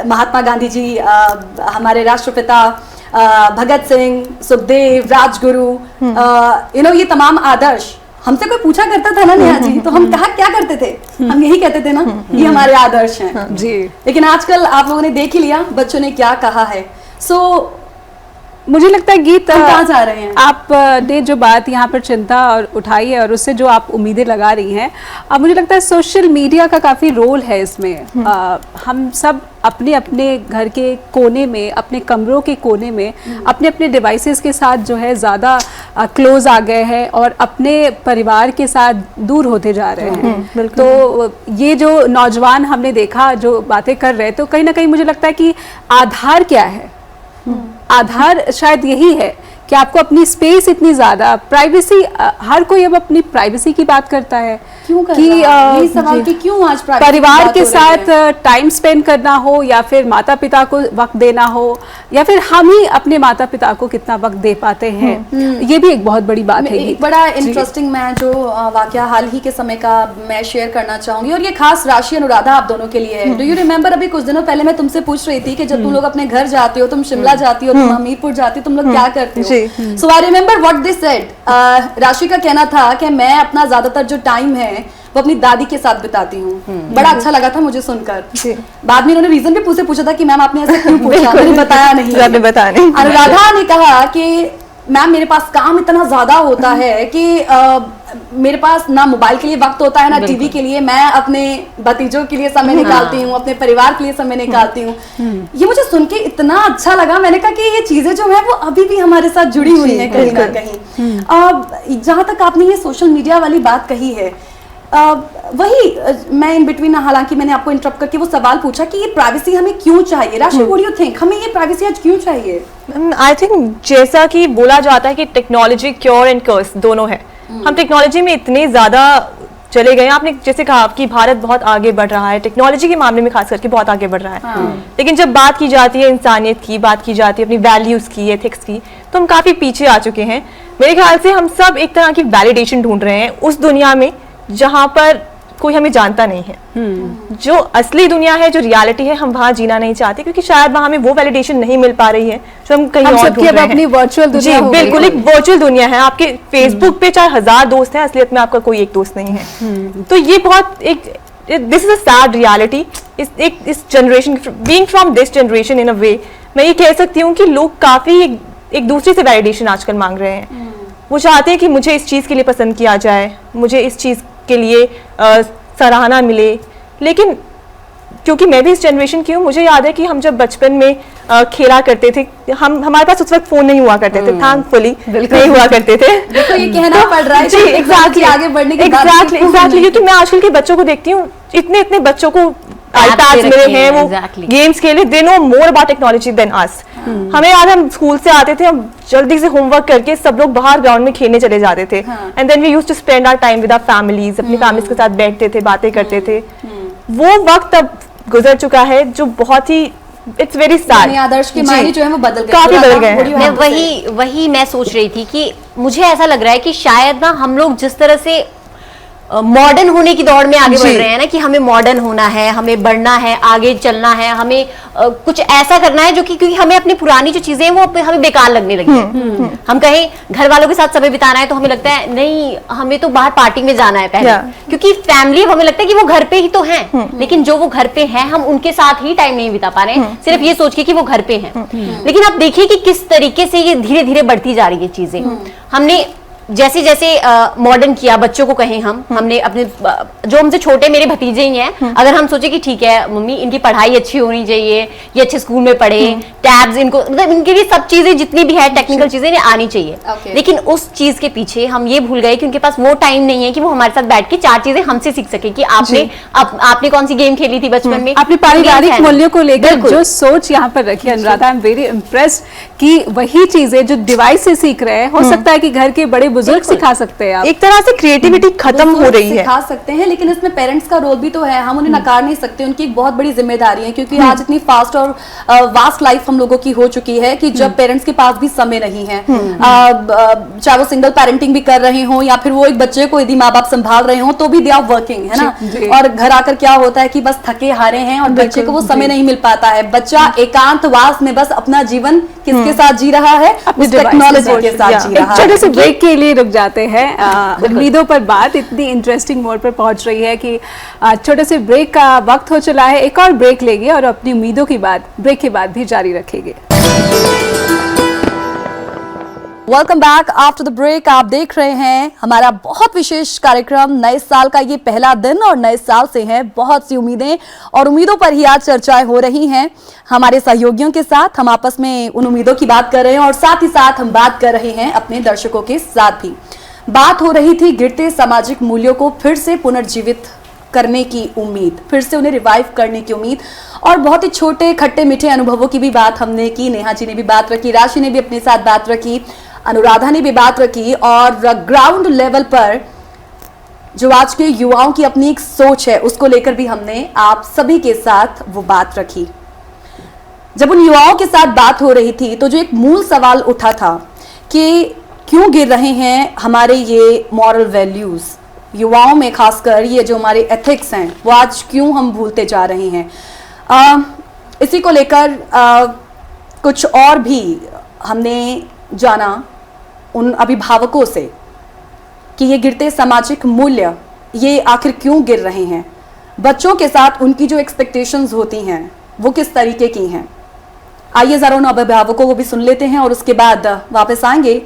महात्मा गांधी जी हमारे राष्ट्रपिता, भगत सिंह, सुखदेव, राजगुरु, ये तमाम आदर्श हमसे कोई पूछा करता था ना नेहा जी, तो हम कहा क्या करते थे, हम यही कहते थे ना, ये हमारे आदर्श हैं जी। लेकिन आजकल आप लोगों ने देख ही लिया बच्चों ने क्या कहा है। मुझे लगता है गीत, हम कहाँ जा रहे हैं? आपने जो बात यहाँ पर चिंता और उठाई है और उससे जो आप उम्मीदें लगा रही हैं, अब मुझे लगता है सोशल मीडिया का काफ़ी रोल है इसमें। हम सब अपने अपने घर के कोने में, अपने कमरों के कोने में, अपने अपने डिवाइसेस के साथ जो है ज़्यादा क्लोज आ गए हैं और अपने परिवार के साथ दूर होते जा रहे हैं। तो ये जो नौजवान हमने देखा जो बातें कर रहे हैं, तो कहीं ना कहीं मुझे लगता है कि आधार क्या है? आधार शायद यही है कि आपको अपनी स्पेस इतनी ज़्यादा प्राइवेसी, हर कोई अब अपनी प्राइवेसी की बात करता है क्यों कर कि रहा है? यही सवाल कि क्यों आज प्राइवेसी की परिवार बात के हो रही है? साथ टाइम स्पेंड करना हो या फिर माता पिता को वक्त देना हो, या फिर हम ही अपने माता पिता को कितना वक्त दे पाते हैं, ये भी एक बहुत बड़ी बात है। एक बड़ा इंटरेस्टिंग मैं जो वाकया हाल ही के समय का मैं शेयर करना चाहूंगी, और ये खास राशि अनुराधा आप दोनों के लिए है। डू यू रिमेम्बर, अभी कुछ दिनों पहले मैं तुमसे पूछ रही थी कि जब तुम लोग अपने घर जाते हो, तुम शिमला जाती हो, तुम हमीरपुर जाती हो, तुम लोग क्या करते हो? So I remember what they said. Rashi का कहना था कि मैं अपना ज्यादातर जो टाइम है वो अपनी दादी के साथ बिताती हूँ। बड़ा अच्छा लगा था मुझे सुनकर। बाद में उन्होंने रीजन भी पूछे था कि मैम आपने ऐसे क्यों पूछा, मैंने बताया नहीं। अनुराधा ने कहा कि मैम मेरे पास काम इतना ज्यादा होता है कि मेरे पास ना मोबाइल के लिए वक्त होता है, ना टीवी के लिए। मैं अपने भतीजों के लिए समय निकालती हूँ, अपने परिवार के लिए समय निकालती हूँ। ये मुझे सुन के इतना अच्छा लगा। मैंने कहा कि ये चीजें जो है वो अभी भी हमारे साथ जुड़ी हुई है कहीं ना कहीं। जहाँ तक आपने ये सोशल मीडिया वाली बात कही है, वही मैं इन बिटवीन, हालांकि मैंने आपको इंटरप्ट करके वो सवाल पूछा कि ये प्राइवेसी हमें क्यों चाहिए। राशि, व्हाट डू यू थिंक, हमें ये प्राइवेसी आज क्यों चाहिए? आई थिंक जैसा कि बोला जाता है कि टेक्नोलॉजी क्योर एंड कर्स दोनों है। हम टेक्नोलॉजी में इतने ज़्यादा चले गए, आपने जैसे कहा कि भारत बहुत आगे बढ़ रहा है, टेक्नोलॉजी के मामले में खास करके बहुत आगे बढ़ रहा है। लेकिन जब बात की जाती है इंसानियत की, बात की जाती है अपनी वैल्यूज़ की, एथिक्स की, तो हम काफ़ी पीछे आ चुके हैं। मेरे ख्याल से हम सब एक तरह की वैलिडेशन ढूंढ रहे हैं उस दुनिया में जहाँ पर कोई हमें जानता नहीं है। जो असली दुनिया है, जो रियलिटी है, हम वहाँ जीना नहीं चाहते क्योंकि शायद वहाँ हमें वो वैलिडेशन नहीं मिल पा रही है जो हम कहीं और सबकी अब ढूंढ रहे अपनी हैं। वर्चुअल दुनिया जी हो गई बिल्कुल, है। एक वर्चुअल दुनिया है। आपके फेसबुक पे चाहे 1000 दोस्त हैं, असलियत में आपका कोई एक दोस्त नहीं है। तो ये बहुत एक this is a sad reality. इस generation, being from this generation in a way, मैं ये कह सकती हूँ कि लोग काफी एक दूसरे से वैलिडेशन आजकल मांग रहे हैं। वो चाहते हैं कि मुझे इस चीज़ के लिए पसंद किया जाए, मुझे इस चीज़ के लिए सराहना मिले। लेकिन क्योंकि मैं भी इस जनरेशन की हूँ, मुझे याद है कि हम जब बचपन में खेला करते थे, हमारे पास उस वक्त फोन नहीं हुआ करते थे, थैंकफुली नहीं हुआ करते थे। देखो ये कहना पड़ रहा है जी, कि exactly, आगे बढ़ने के बाद एग्जैक्टली क्योंकि मैं आजकल के बच्चों को देखती हूँ, इतने बच्चों को आईपैड्स मिले हैं, वो exactly. गेम्स खेले, they know more about technology than us. हमें याद है, हम स्कूल से आते थे, हम जल्दी से होमवर्क करके सब लोग बाहर ग्राउंड में खेलने चले जाते थे, and then we used to spend our time with our families, अपनी फैमिलीज के साथ बैठते थे, बातें करते थे। वो वक्त अब गुजर चुका है जो बहुत ही, इट्स वेरी सैड। आदर्श के मायने जो है वो बदल गए, काफी बदल गए हैं। मैं वही मैं सोच रही थी कि मुझे ऐसा लग रहा है कि शायद ना हम लोग जिस तरह से मॉडर्न होने की दौड़ में आगे बढ़ रहे हैं ना, कि हमें मॉडर्न होना है, हमें बढ़ना है, आगे चलना है, हमें कुछ ऐसा करना है जो कि, क्योंकि हमें अपनी पुरानी जो चीजें हैं वो हमें बेकार लगने लगी हैं। हम कहें घर वालों के साथ समय बिताना है तो हमें लगता है नहीं, हमें तो बाहर पार्टी में जाना है पहले, क्योंकि फैमिली हमें लगता है कि वो घर पे ही तो हैं, लेकिन जो वो घर पे हैं हम उनके साथ ही टाइम नहीं बिता पा रहे हैं, सिर्फ ये सोच के कि वो घर पे हैं। लेकिन आप देखिए कि किस तरीके से ये धीरे धीरे बढ़ती जा रही है चीजें। हमने जैसे जैसे मॉडर्न किया, बच्चों को कहें हमने अपने जो हमसे छोटे मेरे भतीजे ही हैं, अगर हम सोचे कि ठीक है मम्मी इनकी पढ़ाई अच्छी होनी चाहिए, ये अच्छे स्कूल में पढ़े, टैब्स इनको, मतलब इनके लिए सब चीजें जितनी भी है टेक्निकल चीजें इन्हें आनी चाहिए। लेकिन उस चीज के पीछे हम ये भूल गए कि उनके पास वो टाइम नहीं है कि वो हमारे साथ बैठ के 4 चीजें हमसे सीख सके कि आपने कौन सी गेम खेली थी बचपन में, अपने पारिवारिक मूल्यों को लेकर जो सोच यहाँ पर रखी है Anuradha, I am very impressed कि वही चीजें जो डिवाइस से सीख रहे हैं, हो सकता है कि घर के बड़े बुजुर्ग सिखा सकते हैं। आप एक तरह से क्रिएटिविटी खत्म हो रही है, सिखा सकते हैं, लेकिन इसमें पेरेंट्स का रोल भी तो है, हम उन्हें नकार नहीं सकते, उनकी एक बहुत बड़ी जिम्मेदारी है, क्योंकि आज इतनी फास्ट और वास्ट लाइफ हम लोगों की हो चुकी है कि जब पेरेंट्स के पास भी समय नहीं है, चाहे वो सिंगल पेरेंटिंग भी कर रहे हो या फिर वो एक बच्चे को यदि माँ बाप संभाल रहे हो तो भी दे आर वर्किंग, है ना। और घर आकर क्या होता है कि बस थके हारे हैं और बच्चे को वो समय नहीं मिल पाता है। बच्चा एकांतवास में बस अपना जीवन किसके साथ जी रहा है, उस टेक्नोलॉजी के साथ जी रहा है। छोटे से ब्रेक के लिए रुक जाते हैं। उम्मीदों पर बात इतनी इंटरेस्टिंग मोड पर पहुंच रही है कि छोटे से ब्रेक का वक्त हो चला है। एक और ब्रेक लेंगे और अपनी उम्मीदों की बात ब्रेक के बाद भी जारी रखेंगे। Welcome back after the break. आप देख रहे हैं हमारा बहुत विशेष कार्यक्रम, नए साल का ये पहला दिन और नए साल से हैं बहुत सी उम्मीदें, और उम्मीदों पर ही आज चर्चाएं हो रही हैं हमारे सहयोगियों के साथ। हम आपस में उन उम्मीदों की बात कर रहे हैं और साथ ही साथ हम बात कर रहे हैं अपने दर्शकों के साथ भी। बात हो रही थी गिरते सामाजिक मूल्यों को फिर से पुनर्जीवित करने की उम्मीद, फिर से उन्हें रिवाइव करने की उम्मीद, और बहुत ही छोटे खट्टे मीठे अनुभवों की भी बात हमने की। नेहा जी ने भी बात रखी, राशि ने भी अपने साथ बात रखी, अनुराधा ने भी बात रखी, और ग्राउंड लेवल पर जो आज के युवाओं की अपनी एक सोच है उसको लेकर भी हमने आप सभी के साथ वो बात रखी। जब उन युवाओं के साथ बात हो रही थी तो जो एक मूल सवाल उठा था कि क्यों गिर रहे हैं हमारे ये मॉरल वैल्यूज, युवाओं में खासकर ये जो हमारे एथिक्स हैं वो आज क्यों हम भूलते जा रहे हैं। इसी को लेकर कुछ और भी हमने जाना उन अभिभावकों से कि ये गिरते सामाजिक मूल्य ये आखिर क्यों गिर रहे हैं, बच्चों के साथ उनकी जो एक्सपेक्टेशंस होती हैं वो किस तरीके की हैं। आइए जरा उन अभिभावकों को भी सुन लेते हैं और उसके बाद वापस आएंगे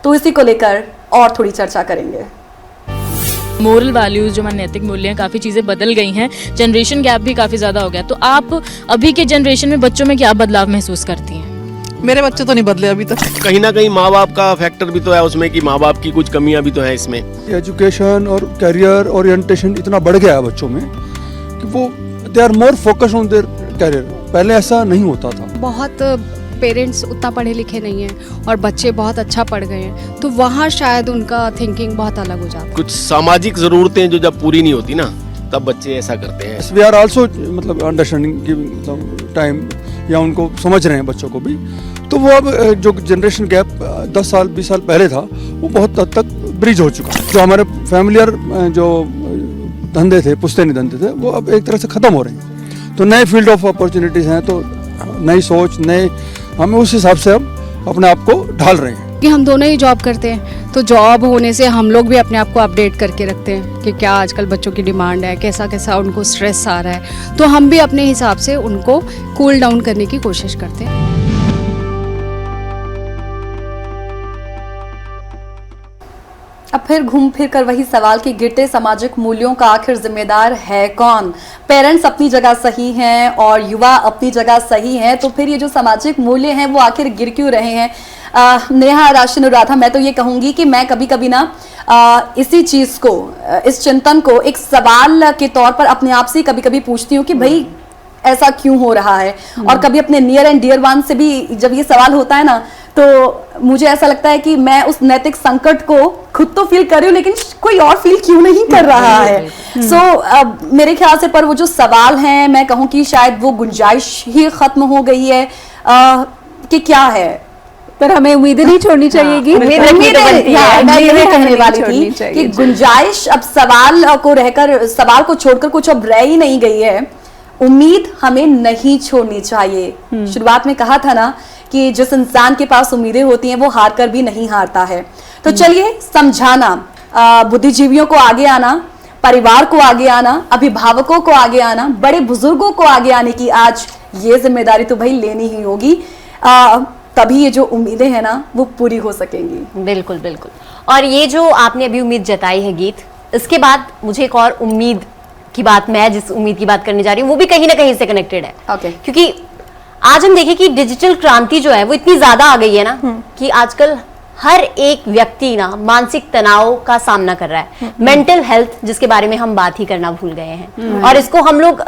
तो इसी को लेकर और थोड़ी चर्चा करेंगे। मोरल वैल्यूज जो हमारे नैतिक मूल्य हैं, काफ़ी चीज़ें बदल गई हैं, जनरेशन गैप भी काफ़ी ज़्यादा हो गया। तो आप अभी के जनरेशन में बच्चों में क्या बदलाव महसूस करती हैं? मेरे बच्चे तो नहीं बदले अभी तक। कहीं ना कहीं माँ बाप का फैक्टर भी तो है उसमें, कि माँ बाप की कुछ कमियां भी तो है इसमें। एजुकेशन और करियर ओरिएंटेशन इतना बढ़ गया है बच्चों में कि वो they are more focus on their career. पहले ऐसा नहीं होता था। बहुत पेरेंट्स उतना पढ़े लिखे नहीं हैं और बच्चे बहुत अच्छा पढ़ गए हैं, तो वहाँ शायद उनका थिंकिंग बहुत अलग हो जाता है। कुछ सामाजिक जरूरतें जो जब पूरी नहीं होती ना तब बच्चे ऐसा करते हैं। वी आर आल्सो मतलब अंडरस्टैंडिंग गिविंग टाइम, या उनको समझ रहे हैं बच्चों को भी। तो वो अब जो जनरेशन गैप 10 साल 20 साल पहले था वो बहुत हद तक ब्रिज हो चुका है। जो हमारे फैमिलियर जो धंधे थे, पुश्तैनी धंधे थे, वो अब एक तरह से ख़त्म हो रहे हैं। तो नए फील्ड ऑफ अपॉर्चुनिटीज़ हैं, तो नई सोच, नए, हमें उस हिसाब से अब अपने आप को ढाल रहे हैं। कि हम दोनों ही जॉब करते हैं, तो जॉब होने से हम लोग भी अपने आप को अपडेट करके रखते हैं कि क्या आजकल बच्चों की डिमांड है, कैसा कैसा उनको स्ट्रेस आ रहा है, तो हम भी अपने हिसाब से उनको कूल डाउन करने की कोशिश करते हैं। अब फिर घूम फिर कर वही सवाल कि गिरते सामाजिक मूल्यों का आखिर जिम्मेदार है कौन? पेरेंट्स अपनी जगह सही हैं और युवा अपनी जगह सही हैं, तो फिर ये जो सामाजिक मूल्य हैं वो आखिर गिर क्यों रहे हैं? नेहा, राशि, अनुराधा, मैं तो ये कहूँगी कि मैं कभी कभी ना इसी चीज़ को, इस चिंतन को एक सवाल के तौर पर अपने आप से कभी कभी पूछती हूँ कि भाई ऐसा क्यों हो रहा है। और कभी अपने नियर एंड डियर वन से भी जब ये सवाल होता है ना, तो मुझे ऐसा लगता है कि मैं उस नैतिक संकट को खुद तो फील कर रही हूँ, लेकिन कोई और फील क्यों नहीं कर रहा है। सो मेरे ख्याल से पर वो जो सवाल हैं, मैं कहूँ कि शायद वो गुंजाइश ही खत्म हो गई है कि क्या है, पर हमें उम्मीदें नहीं छोड़नी चाहिएगी। मैं यही कहने वाली थी कि गुंजाइश अब सवाल को रहकर, सवाल को छोड़कर कुछ अब रह ही नहीं गई है। उम्मीद हमें नहीं छोड़नी चाहिए। शुरुआत में कहा था ना कि जिस इंसान के पास उम्मीदें होती हैं वो हार कर भी नहीं हारता है। तो चलिए समझाना, बुद्धिजीवियों को आगे आना, परिवार को आगे आना, अभिभावकों को आगे आना, बड़े बुजुर्गों को आगे आने की आज ये जिम्मेदारी तो भाई लेनी ही होगी। तभी ये जो उम्मीदें हैं ना वो पूरी हो सकेंगी। बिल्कुल बिल्कुल। और ये जो आपने अभी उम्मीद जताई है गीत, इसके बाद मुझे एक और उम्मीद की बात, मैं जिस उम्मीद की बात करने जा रही हूँ वो भी कहीं ना कहीं से कनेक्टेड है। क्योंकि आज हम देखें कि डिजिटल क्रांति जो है वो इतनी ज्यादा आ गई है ना कि आजकल हर एक व्यक्ति ना मानसिक तनाव का सामना कर रहा है। मेंटल हेल्थ, जिसके बारे में हम बात ही करना भूल गए हैं, और इसको हम लोग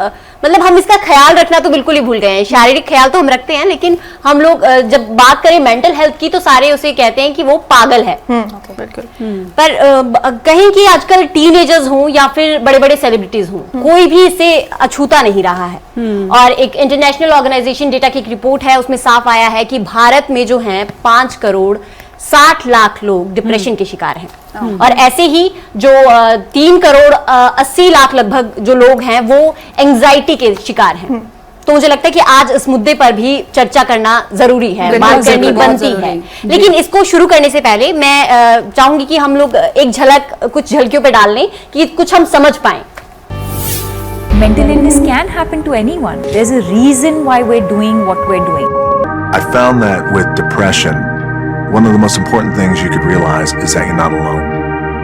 मतलब हम इसका ख्याल रखना तो बिल्कुल ही भूल गए हैं। शारीरिक ख्याल तो हम रखते हैं, लेकिन हम लोग जब बात करें मेंटल हेल्थ की तो सारे उसे कहते हैं कि वो पागल है। पर कहीं कि आजकल टीनेजर्स हों या फिर बड़े बड़े सेलिब्रिटीज हों, कोई भी इसे अछूता नहीं रहा है। और एक इंटरनेशनल ऑर्गेनाइजेशन डेटा की एक रिपोर्ट है, उसमें साफ आया है कि भारत में जो है 5 करोड़ 60 लाख लोग डिप्रेशन के शिकार हैं। और ऐसे ही जो 3 करोड़ 80 लाख लगभग जो लोग हैं वो एंजाइटी के शिकार हैं। तो मुझे लगता है कि आज इस मुद्दे पर भी चर्चा करना जरूरी है, बात करनी बनती है। लेकिन इसको शुरू करने से पहले मैं चाहूंगी कि हम लोग एक झलक, कुछ झलकियों पे डाल लें कि कुछ हम समझ पाएं। Mental illness can happen to anyone. There's a reason why we're doing what we're doing. I found that with depression, one of the most important things you could realize is that you're not alone.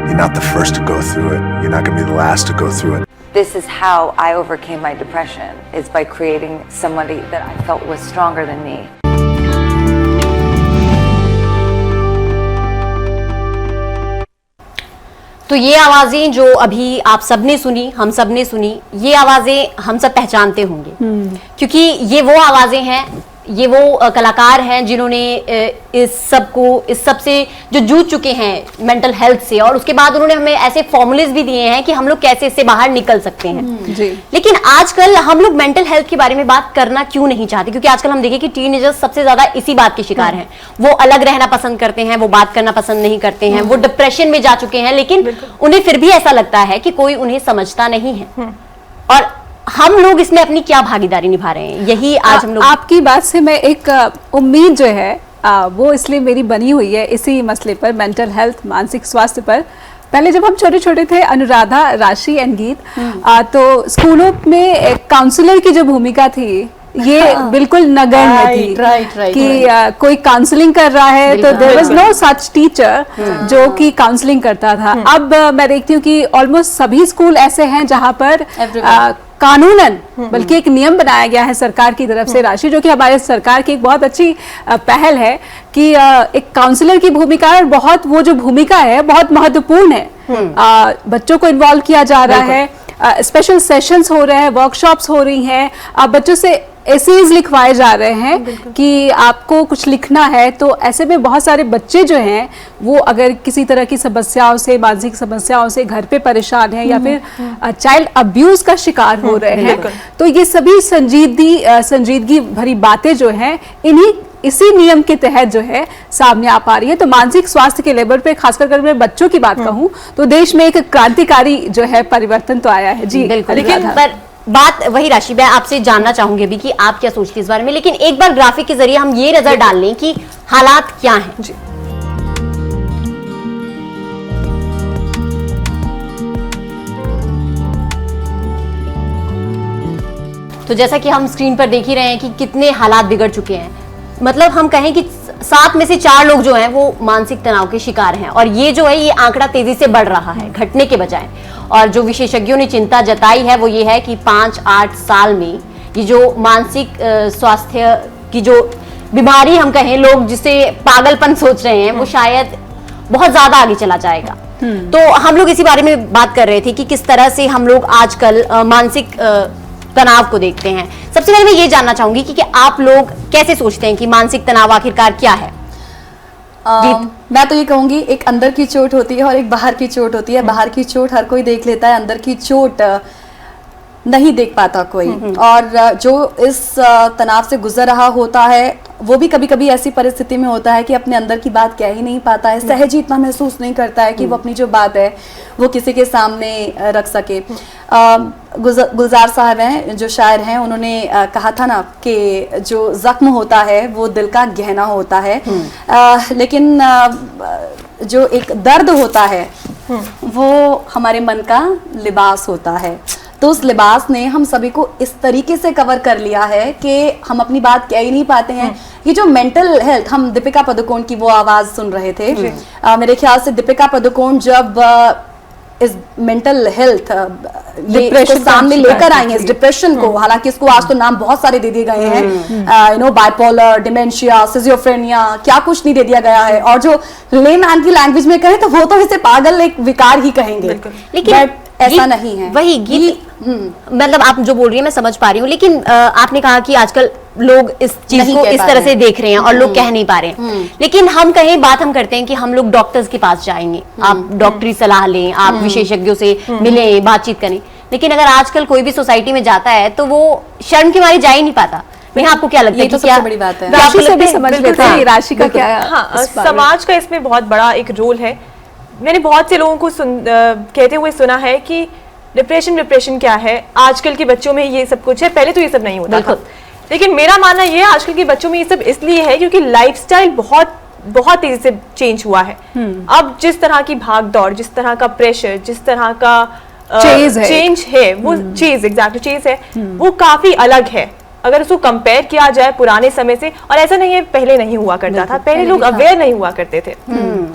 You're not the first to go through it. You're not going to be the last to go through it. This is how I overcame my depression, is by creating somebody that I felt was stronger than me. तो ये आवाजें जो अभी आप सबने सुनी, हम सबने सुनी, ये आवाजें हम सब पहचानते होंगे। क्योंकि ये वो आवाजें हैं, ये वो कलाकार हैं जिन्होंने इस सब से जो जूझ चुके हैं मेंटल हेल्थ से, और उसके बाद उन्होंने हमें ऐसे फॉर्मूलेज भी दिए हैं कि हम लोग कैसे इससे बाहर निकल सकते हैं। जी। लेकिन आजकल हम लोग मेंटल हेल्थ के बारे में बात करना क्यों नहीं चाहते? क्योंकि आजकल हम देखें कि टीनेजर्स सबसे ज्यादा इसी बात के शिकार हैं। वो अलग रहना पसंद करते हैं, वो बात करना पसंद नहीं करते हैं, वो डिप्रेशन में जा चुके हैं, लेकिन उन्हें फिर भी ऐसा लगता है कि कोई उन्हें समझता नहीं है। और हम लोग इसमें अपनी क्या भागीदारी निभा रहे हैं, यही आज हम लोग। आपकी बात से मैं एक उम्मीद जो है वो इसलिए मेरी बनी हुई है इसी मसले पर, मेंटल हेल्थ, मानसिक स्वास्थ्य पर। पहले जब हम छोटे छोटे थे, अनुराधा, राशि एंड गीत, तो स्कूलों में काउंसलर की जो भूमिका थी ये बिल्कुल नगण्य थी। कि कोई काउंसलिंग कर रहा है तो there was no such teacher जो कि काउंसलिंग करता था। अब मैं देखती हूँ कि ऑलमोस्ट सभी स्कूल ऐसे हैं जहाँ पर कानूनन, बल्कि एक नियम बनाया गया है सरकार की तरफ से, राशि, जो कि हमारे सरकार की एक बहुत अच्छी पहल है कि एक काउंसलर की भूमिका, और बहुत वो जो भूमिका है बहुत महत्वपूर्ण है। बच्चों को इन्वॉल्व किया जा रहा है, स्पेशल सेशंस हो रहे हैं, वर्कशॉप्स हो रही हैं, बच्चों से एसेज लिखवाए जा रहे हैं कि आपको कुछ लिखना है। तो ऐसे में बहुत सारे बच्चे जो हैं वो अगर किसी तरह की समस्याओं से, मानसिक समस्याओं से घर पे परेशान हैं या फिर चाइल्ड अब्यूज का शिकार हो रहे हैं, तो ये सभी संजीदगी भरी बातें जो हैं, इन्हीं इसी नियम के तहत जो है सामने आ पा रही है। तो मानसिक स्वास्थ्य के लेवल पे खासकर अगर मैं बच्चों की बात कहूँ तो देश में एक क्रांतिकारी जो है परिवर्तन तो आया है। जी बिल्कुल, लेकिन लेकिन पर बात वही राशि, मैं आपसे जानना चाहूंगी भी कि आप क्या सोचती हैं इस बारे में, लेकिन एक बार ग्राफिक के जरिए हम ये नजर डाल लें कि हालात क्या हैं। जी तो जैसा कि हम स्क्रीन पर देख ही रहे हैं कि कितने हालात बिगड़ चुके हैं, मतलब हम कहें कि 7 में से 4 लोग जो हैं वो मानसिक तनाव के शिकार हैं, और ये जो है ये आंकड़ा तेजी से बढ़ रहा है घटने के बजाय। और जो विशेषज्ञों ने चिंता जताई है वो ये है कि 5-8 साल में ये जो मानसिक स्वास्थ्य की जो बीमारी हम कहें, लोग जिसे पागलपन सोच रहे हैं, वो शायद बहुत ज्यादा आगे चला जाएगा। तो हम लोग इसी बारे में बात कर रहे थे कि किस तरह से हम लोग आजकल मानसिक तनाव को देखते हैं। सबसे पहले मैं ये जानना चाहूंगी कि आप लोग कैसे सोचते हैं कि मानसिक तनाव आखिरकार क्या है? मैं तो ये कहूंगी, एक अंदर की चोट होती है और एक बाहर की चोट होती है। बाहर की चोट हर कोई देख लेता है, अंदर की चोट नहीं देख पाता कोई। और जो इस तनाव से गुजर रहा होता है वो भी कभी कभी ऐसी परिस्थिति में होता है कि अपने अंदर की बात कह ही नहीं पाता है, सहज ही इतना महसूस नहीं करता है कि वो अपनी जो बात है वो किसी के सामने रख सके। गुलजार साहब हैं जो शायर हैं, उन्होंने कहा था ना कि जो जख्म होता है वो दिल का गहना होता है, लेकिन जो एक दर्द होता है वो हमारे मन का लिबास होता है। तो उस लिबास ने हम सभी को इस तरीके से कवर कर लिया है कि हम अपनी बात कह ही नहीं पाते हैं। ये जो मेंटल हेल्थ, हम दीपिका पादुकोण की वो आवाज सुन रहे थे, मेरे ख्याल से दीपिका पादुकोण जब इस मेंटल हेल्थ डिप्रेशन सामने लेकर आई है, इस डिप्रेशन को, हालांकि इसको आज तो नाम बहुत सारे दे दिए गए हैं, यू नो बाइपोलर, डिमेंशिया, सिजियोफ्रेनिया, क्या कुछ नहीं दे दिया गया है। और जो लेमैन की लैंग्वेज में कहें तो वो तो इसे पागल एक विकार ही कहेंगे, लेकिन ऐसा नहीं है। वही गीत मतलब आप जो बोल रही हैं मैं समझ पा रही हूँ, लेकिन आपने कहा कि आजकल लोग इस चीज को इस तरह से देख रहे हैं और लोग कह नहीं पा रहे हैं। लेकिन हम कहें, बात हम करते हैं कि हम लोग डॉक्टर्स के पास जाएंगे, आप डॉक्टरी सलाह लें, आप विशेषज्ञों से मिलें, बातचीत करें, लेकिन अगर आजकल कोई भी सोसाइटी में जाता है तो वो शर्म की मारी जा ही नहीं पाता। मैं आपको क्या लगता है? तो सबसे बड़ी बात है। राशि से भी समझ लेते हैं राशि का क्या। हाँ, समाज का इसमें बहुत बड़ा एक रोल है। मैंने बहुत से लोगों को कहते हुए सुना है कि डिप्रेशन क्या है, आजकल के बच्चों में ये सब कुछ है, पहले तो ये सब नहीं होता था। लेकिन मेरा मानना ये है आजकल के बच्चों में ये सब इसलिए है क्योंकि लाइफस्टाइल बहुत तेजी से चेंज हुआ है। अब जिस तरह की भाग दौड़, जिस तरह का प्रेशर, जिस तरह का चेंज है, वो चीज है, वो काफी अलग है अगर उसको कंपेयर किया जाए पुराने समय से। और ऐसा नहीं है पहले नहीं हुआ करता था, पहले लोग अवेयर नहीं हुआ करते थे।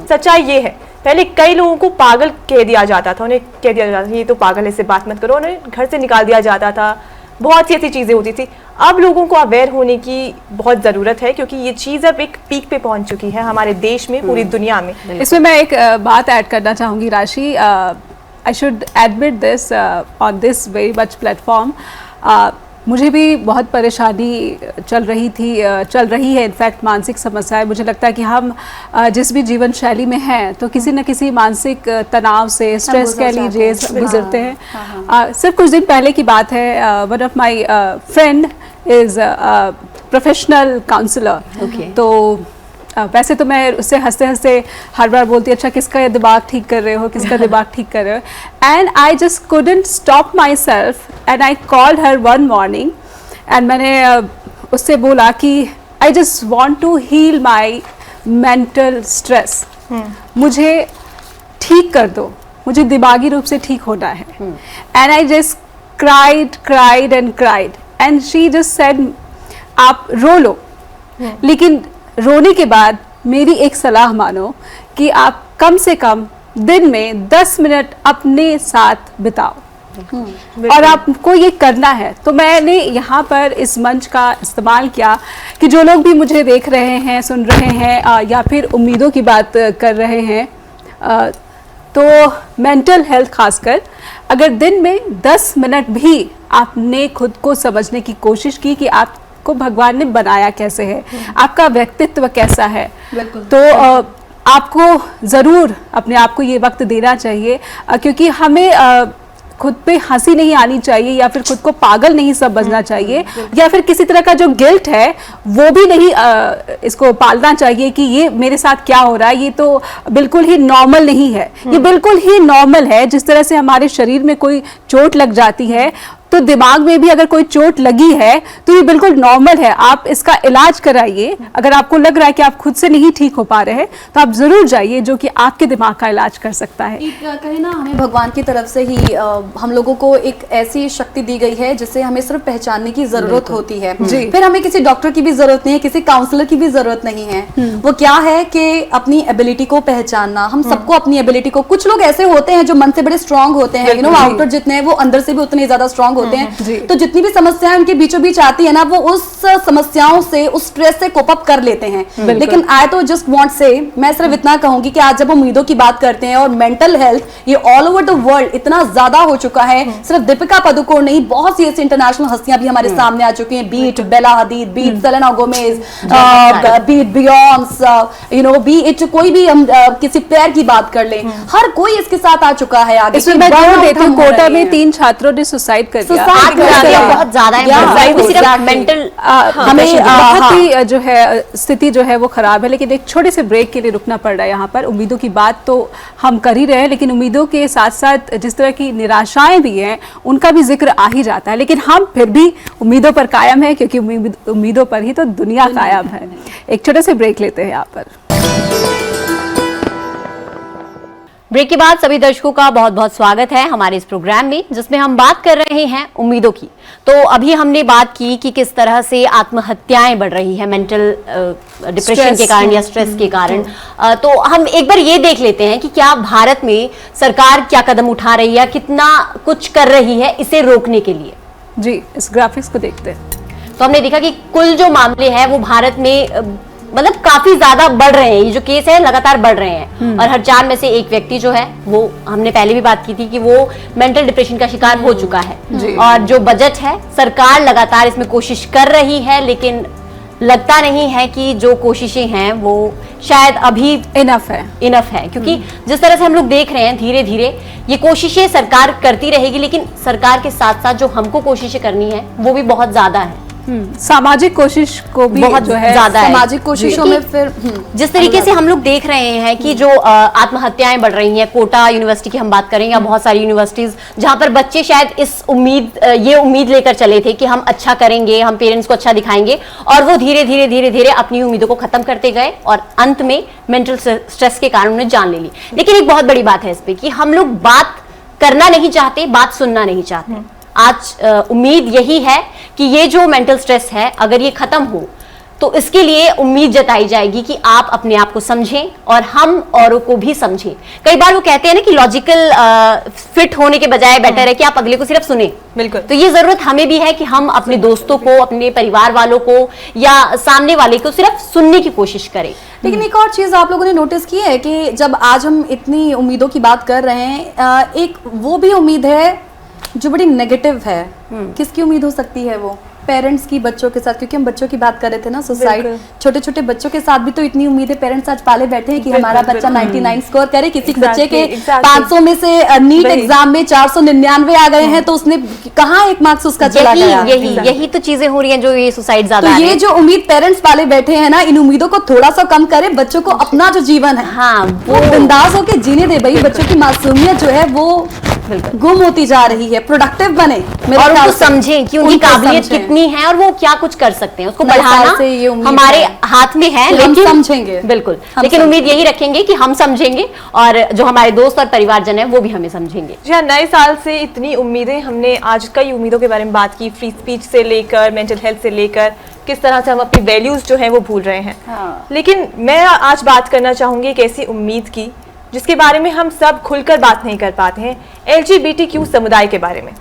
सच्चाई ये है, पहले कई लोगों को पागल कह दिया जाता था, उन्हें कह दिया जाता था ये तो पागल है, इससे बात मत करो, उन्हें घर से निकाल दिया जाता था, बहुत सी ऐसी चीजें होती थी। अब लोगों को अवेयर होने की बहुत जरूरत है क्योंकि ये चीज अब एक पीक पे पहुंच चुकी है हमारे देश में, पूरी दुनिया में। इसमें मैं एक बात ऐड करना चाहूंगी राशि, I should admit this on this very much platform. मुझे भी बहुत परेशानी चल रही है, इनफैक्ट मानसिक समस्याएं। मुझे लगता है कि हम जिस भी जीवन शैली में हैं तो किसी न किसी मानसिक तनाव से, स्ट्रेस कह लीजिए, गुजरते हैं। सिर्फ कुछ दिन पहले की बात है, one of my friend is professional counsellor. तो वैसे तो मैं उससे हंसते हंसते हर बार बोलती, अच्छा किसका ये दिमाग ठीक कर रहे हो, किसका दिमाग ठीक कर रहे हो। And I just couldn't stop myself and I called her one morning and मैंने उससे बोला कि I just want to heal my mental stress, मुझे ठीक कर दो, मुझे दिमागी रूप से ठीक होना है। And I just cried and she just said आप रो लो, लेकिन रोने के बाद मेरी एक सलाह मानो कि आप कम से कम दिन में 10 मिनट अपने साथ बिताओ और आपको ये करना है। तो मैंने यहाँ पर इस मंच का इस्तेमाल किया कि जो लोग भी मुझे देख रहे हैं, सुन रहे हैं या फिर उम्मीदों की बात कर रहे हैं, तो मेंटल हेल्थ खासकर अगर दिन में 10 मिनट भी आपने खुद को समझने की कोशिश की कि आपको भगवान ने बनाया कैसे है, आपका व्यक्तित्व कैसा है, तो आपको ज़रूर अपने आप को ये वक्त देना चाहिए, क्योंकि हमें खुद पे हंसी नहीं आनी चाहिए या फिर खुद को पागल नहीं समझना चाहिए, या फिर किसी तरह का जो गिल्ट है वो भी नहीं इसको पालना चाहिए कि ये मेरे साथ क्या हो रहा है, ये तो बिल्कुल ही नॉर्मल नहीं है। ये बिल्कुल ही नॉर्मल है। जिस तरह से हमारे शरीर में कोई चोट लग जाती है तो दिमाग में भी अगर कोई चोट लगी है तो ये बिल्कुल नॉर्मल है। आप इसका इलाज कराइए। अगर आपको लग रहा है कि आप खुद से नहीं ठीक हो पा रहे हैं तो आप जरूर जाइए, जो कि आपके दिमाग का इलाज कर सकता है। कहीं ना हमें भगवान की तरफ से ही हम लोगों को एक ऐसी शक्ति दी गई है जिसे हमें सिर्फ पहचानने की जरूरत होती है। फिर हमें किसी डॉक्टर की भी जरूरत नहीं है, किसी काउंसलर की भी जरूरत नहीं है। वो क्या है कि अपनी एबिलिटी को पहचानना। हम सबको अपनी एबिलिटी को, कुछ लोग ऐसे होते हैं जो मन से बड़े स्ट्रांग होते हैं, यू नो, आउटर जितने हैं वो अंदर से भी उतने ज्यादा स्ट्रांग होते हैं। तो जितनी भी समस्याएं उनके बीचों बीच आती है ना, वो उस समस्याओं से, उस स्ट्रेस से कोप अप कर लेते हैं। लेकिन आई तो जस्ट वांट से, मैं सिर्फ इतना कहूंगी कि आज जब हम उम्मीदों की बात करते हैं और मेंटल हेल्थ ये ऑल ओवर द वर्ल्ड इतना ज्यादा हो चुका है, सिर्फ दीपिका पादुकोण नहीं, बहुत सी ऐसी इंटरनेशनल हस्तियां भी हमारे सामने आ चुकी हैं, beat Bella Hadid, beat Selena Gomez, beat Beyonce, you know, beat कोई भी, हम किसी प्लेयर की बात कर लें, हर कोई इसके साथ आ चुका है। आगे इसमें मैं जोर देती हूं, कोटा में 3 छात्रों ने सुसाइड कर दिया। बहुत ज्यादा है, मेंटल हमें बहुत ही जो है स्थिति जो है वो खराब है। लेकिन एक छोटे से ब्रेक के लिए रुकना पड़ रहा है यहाँ पर। उम्मीदों की बात तो हम कर ही रहे हैं, लेकिन उम्मीदों के साथ साथ जिस तरह की निराशाएं भी हैं उनका भी जिक्र आ ही जाता है। लेकिन हम फिर भी उम्मीदों पर कायम है, क्योंकि उम्मीदों पर ही तो दुनिया कायम है। एक छोटे से ब्रेक लेते हैं यहाँ पर। ब्रेक के बाद सभी दर्शकों का बहुत बहुत स्वागत है हमारे इस प्रोग्राम में, जिसमें हम बात कर रहे हैं उम्मीदों की। तो अभी हमने बात की कि किस तरह से आत्महत्याएं बढ़ रही है मेंटल डिप्रेशन के कारण या स्ट्रेस के कारण। तो हम एक बार ये देख लेते हैं कि क्या भारत में सरकार क्या कदम उठा रही है, कितना कुछ कर रही है इसे रोकने के लिए। जी, इस ग्राफिक्स को देखते हैं तो हमने देखा कि कुल जो मामले हैं वो भारत में मतलब काफी ज्यादा बढ़ रहे हैं। ये जो केस है लगातार बढ़ रहे हैं और हर 4 में से एक व्यक्ति जो है, वो हमने पहले भी बात की थी कि वो मेंटल डिप्रेशन का शिकार हो चुका है। और जो बजट है, सरकार लगातार इसमें कोशिश कर रही है, लेकिन लगता नहीं है कि जो कोशिशें हैं वो शायद अभी इनफ है। क्योंकि जिस तरह से हम लोग देख रहे हैं, धीरे धीरे ये कोशिशें सरकार करती रहेगी, लेकिन सरकार के साथ साथ जो हमको कोशिशें करनी है वो भी बहुत ज्यादा है। सामाजिक कोशिश को भी बहुत जो है ज्यादा सामाजिक कोशिशों में फिर जिस तरीके से हम लोग देख रहे हैं कि जो आत्महत्याएं बढ़ रही हैं, कोटा यूनिवर्सिटी की हम बात करें या बहुत सारी यूनिवर्सिटीज जहां पर बच्चे शायद ये उम्मीद लेकर चले थे कि हम अच्छा करेंगे, हम पेरेंट्स को अच्छा दिखाएंगे, और वो धीरे धीरे अपनी उम्मीदों को खत्म करते गए और अंत में मेंटल स्ट्रेस के कारण उन्हें जान ले ली। लेकिन एक बहुत बड़ी बात है इस पे कि हम लोग बात करना नहीं चाहते, बात सुनना नहीं चाहते। आज उम्मीद यही है कि ये जो मेंटल स्ट्रेस है, अगर ये खत्म हो तो इसके लिए उम्मीद जताई जाएगी कि आप अपने आप को समझें और हम औरों को भी समझें। कई बार वो कहते हैं ना कि लॉजिकल फिट होने के बजाय बेटर है कि आप अगले को सिर्फ सुने। बिल्कुल। तो ये जरूरत हमें भी है कि हम अपने दोस्तों को, अपने परिवार वालों को या सामने वाले को सिर्फ सुनने की कोशिश करें। लेकिन एक और चीज आप लोगों ने नोटिस की है कि जब आज हम इतनी उम्मीदों की बात कर रहे हैं, एक वो भी उम्मीद है जो बड़ी नेगेटिव है। किसकी उम्मीद हो सकती है वो? पेरेंट्स की बच्चों के साथ, क्योंकि हम बच्चों की बात कर रहे थे ना, सुसाइड। छोटे छोटे बच्चों के साथ भी तो इतनी उम्मीद है। पेरेंट्स आज पाले बैठे हैं कि हमारा बच्चा 99 स्कोर करे। किसी बच्चे के 500 में से नीट एग्जाम में 499 आ गए हैं, तो उसने कहाँ एक मार्क्स उसका चला गया। यही तो चीजें हो रही हैं जो ये सुसाइड ज्यादा। तो ये जो उम्मीद पेरेंट्स पाले बैठे हैं ना, इन उम्मीदों को थोड़ा सा कम करे। बच्चों को अपना जो जीवन है, हाँ, वो बिंदास होके जीने दे भाई। बच्चों की मासूमियत जो है वो गुम होती जा रही है। प्रोडक्टिव बने और उनको समझें कि उनकी काबिलियत कितनी है और वो क्या कुछ कर सकते हैं। उसको बढ़ाना हमारे हाथ में है, लेकिन समझेंगे। बिल्कुल, लेकिन उम्मीद यही रखेंगे कि हम समझेंगे और जो हमारे दोस्त और परिवारजन है वो भी हमें समझेंगे। जी हाँ, नए साल से इतनी उम्मीदें, हमने आज कई उम्मीदों के बारे में बात की, फ्री स्पीच से लेकर मेंटल हेल्थ से लेकर किस तरह से हम अपनी वैल्यूज जो है वो भूल रहे हैं। लेकिन मैं आज बात करना चाहूंगी एक ऐसी उम्मीद की जिसके बारे में हम सब खुलकर बात नहीं कर पाते हैं, LGBTQ समुदाय के बारे में।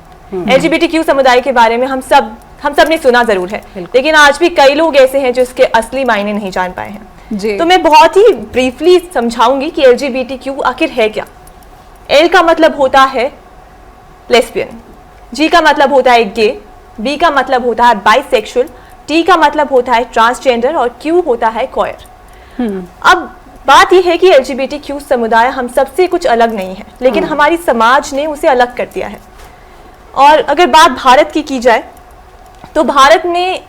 LGBTQ समुदाय के बारे में हम सब ने सुना जरूर है, लेकिन आज भी कई लोग ऐसे हैं जो इसके असली मायने नहीं जान पाए हैं। तो मैं बहुत ही ब्रीफली समझाऊंगी कि LGBTQ आखिर है क्या। L का मतलब होता है लेस्बियन, G का मतलब होता है गे, B का मतलब होता है बाइसेक्सुअल, T का मतलब होता है ट्रांसजेंडर और Q होता है क्वेयर। अब बात यह है कि LGBTQ समुदाय हम सबसे कुछ अलग नहीं है, लेकिन हमारी समाज ने उसे अलग कर दिया है। और अगर बात भारत की जाए तो भारत में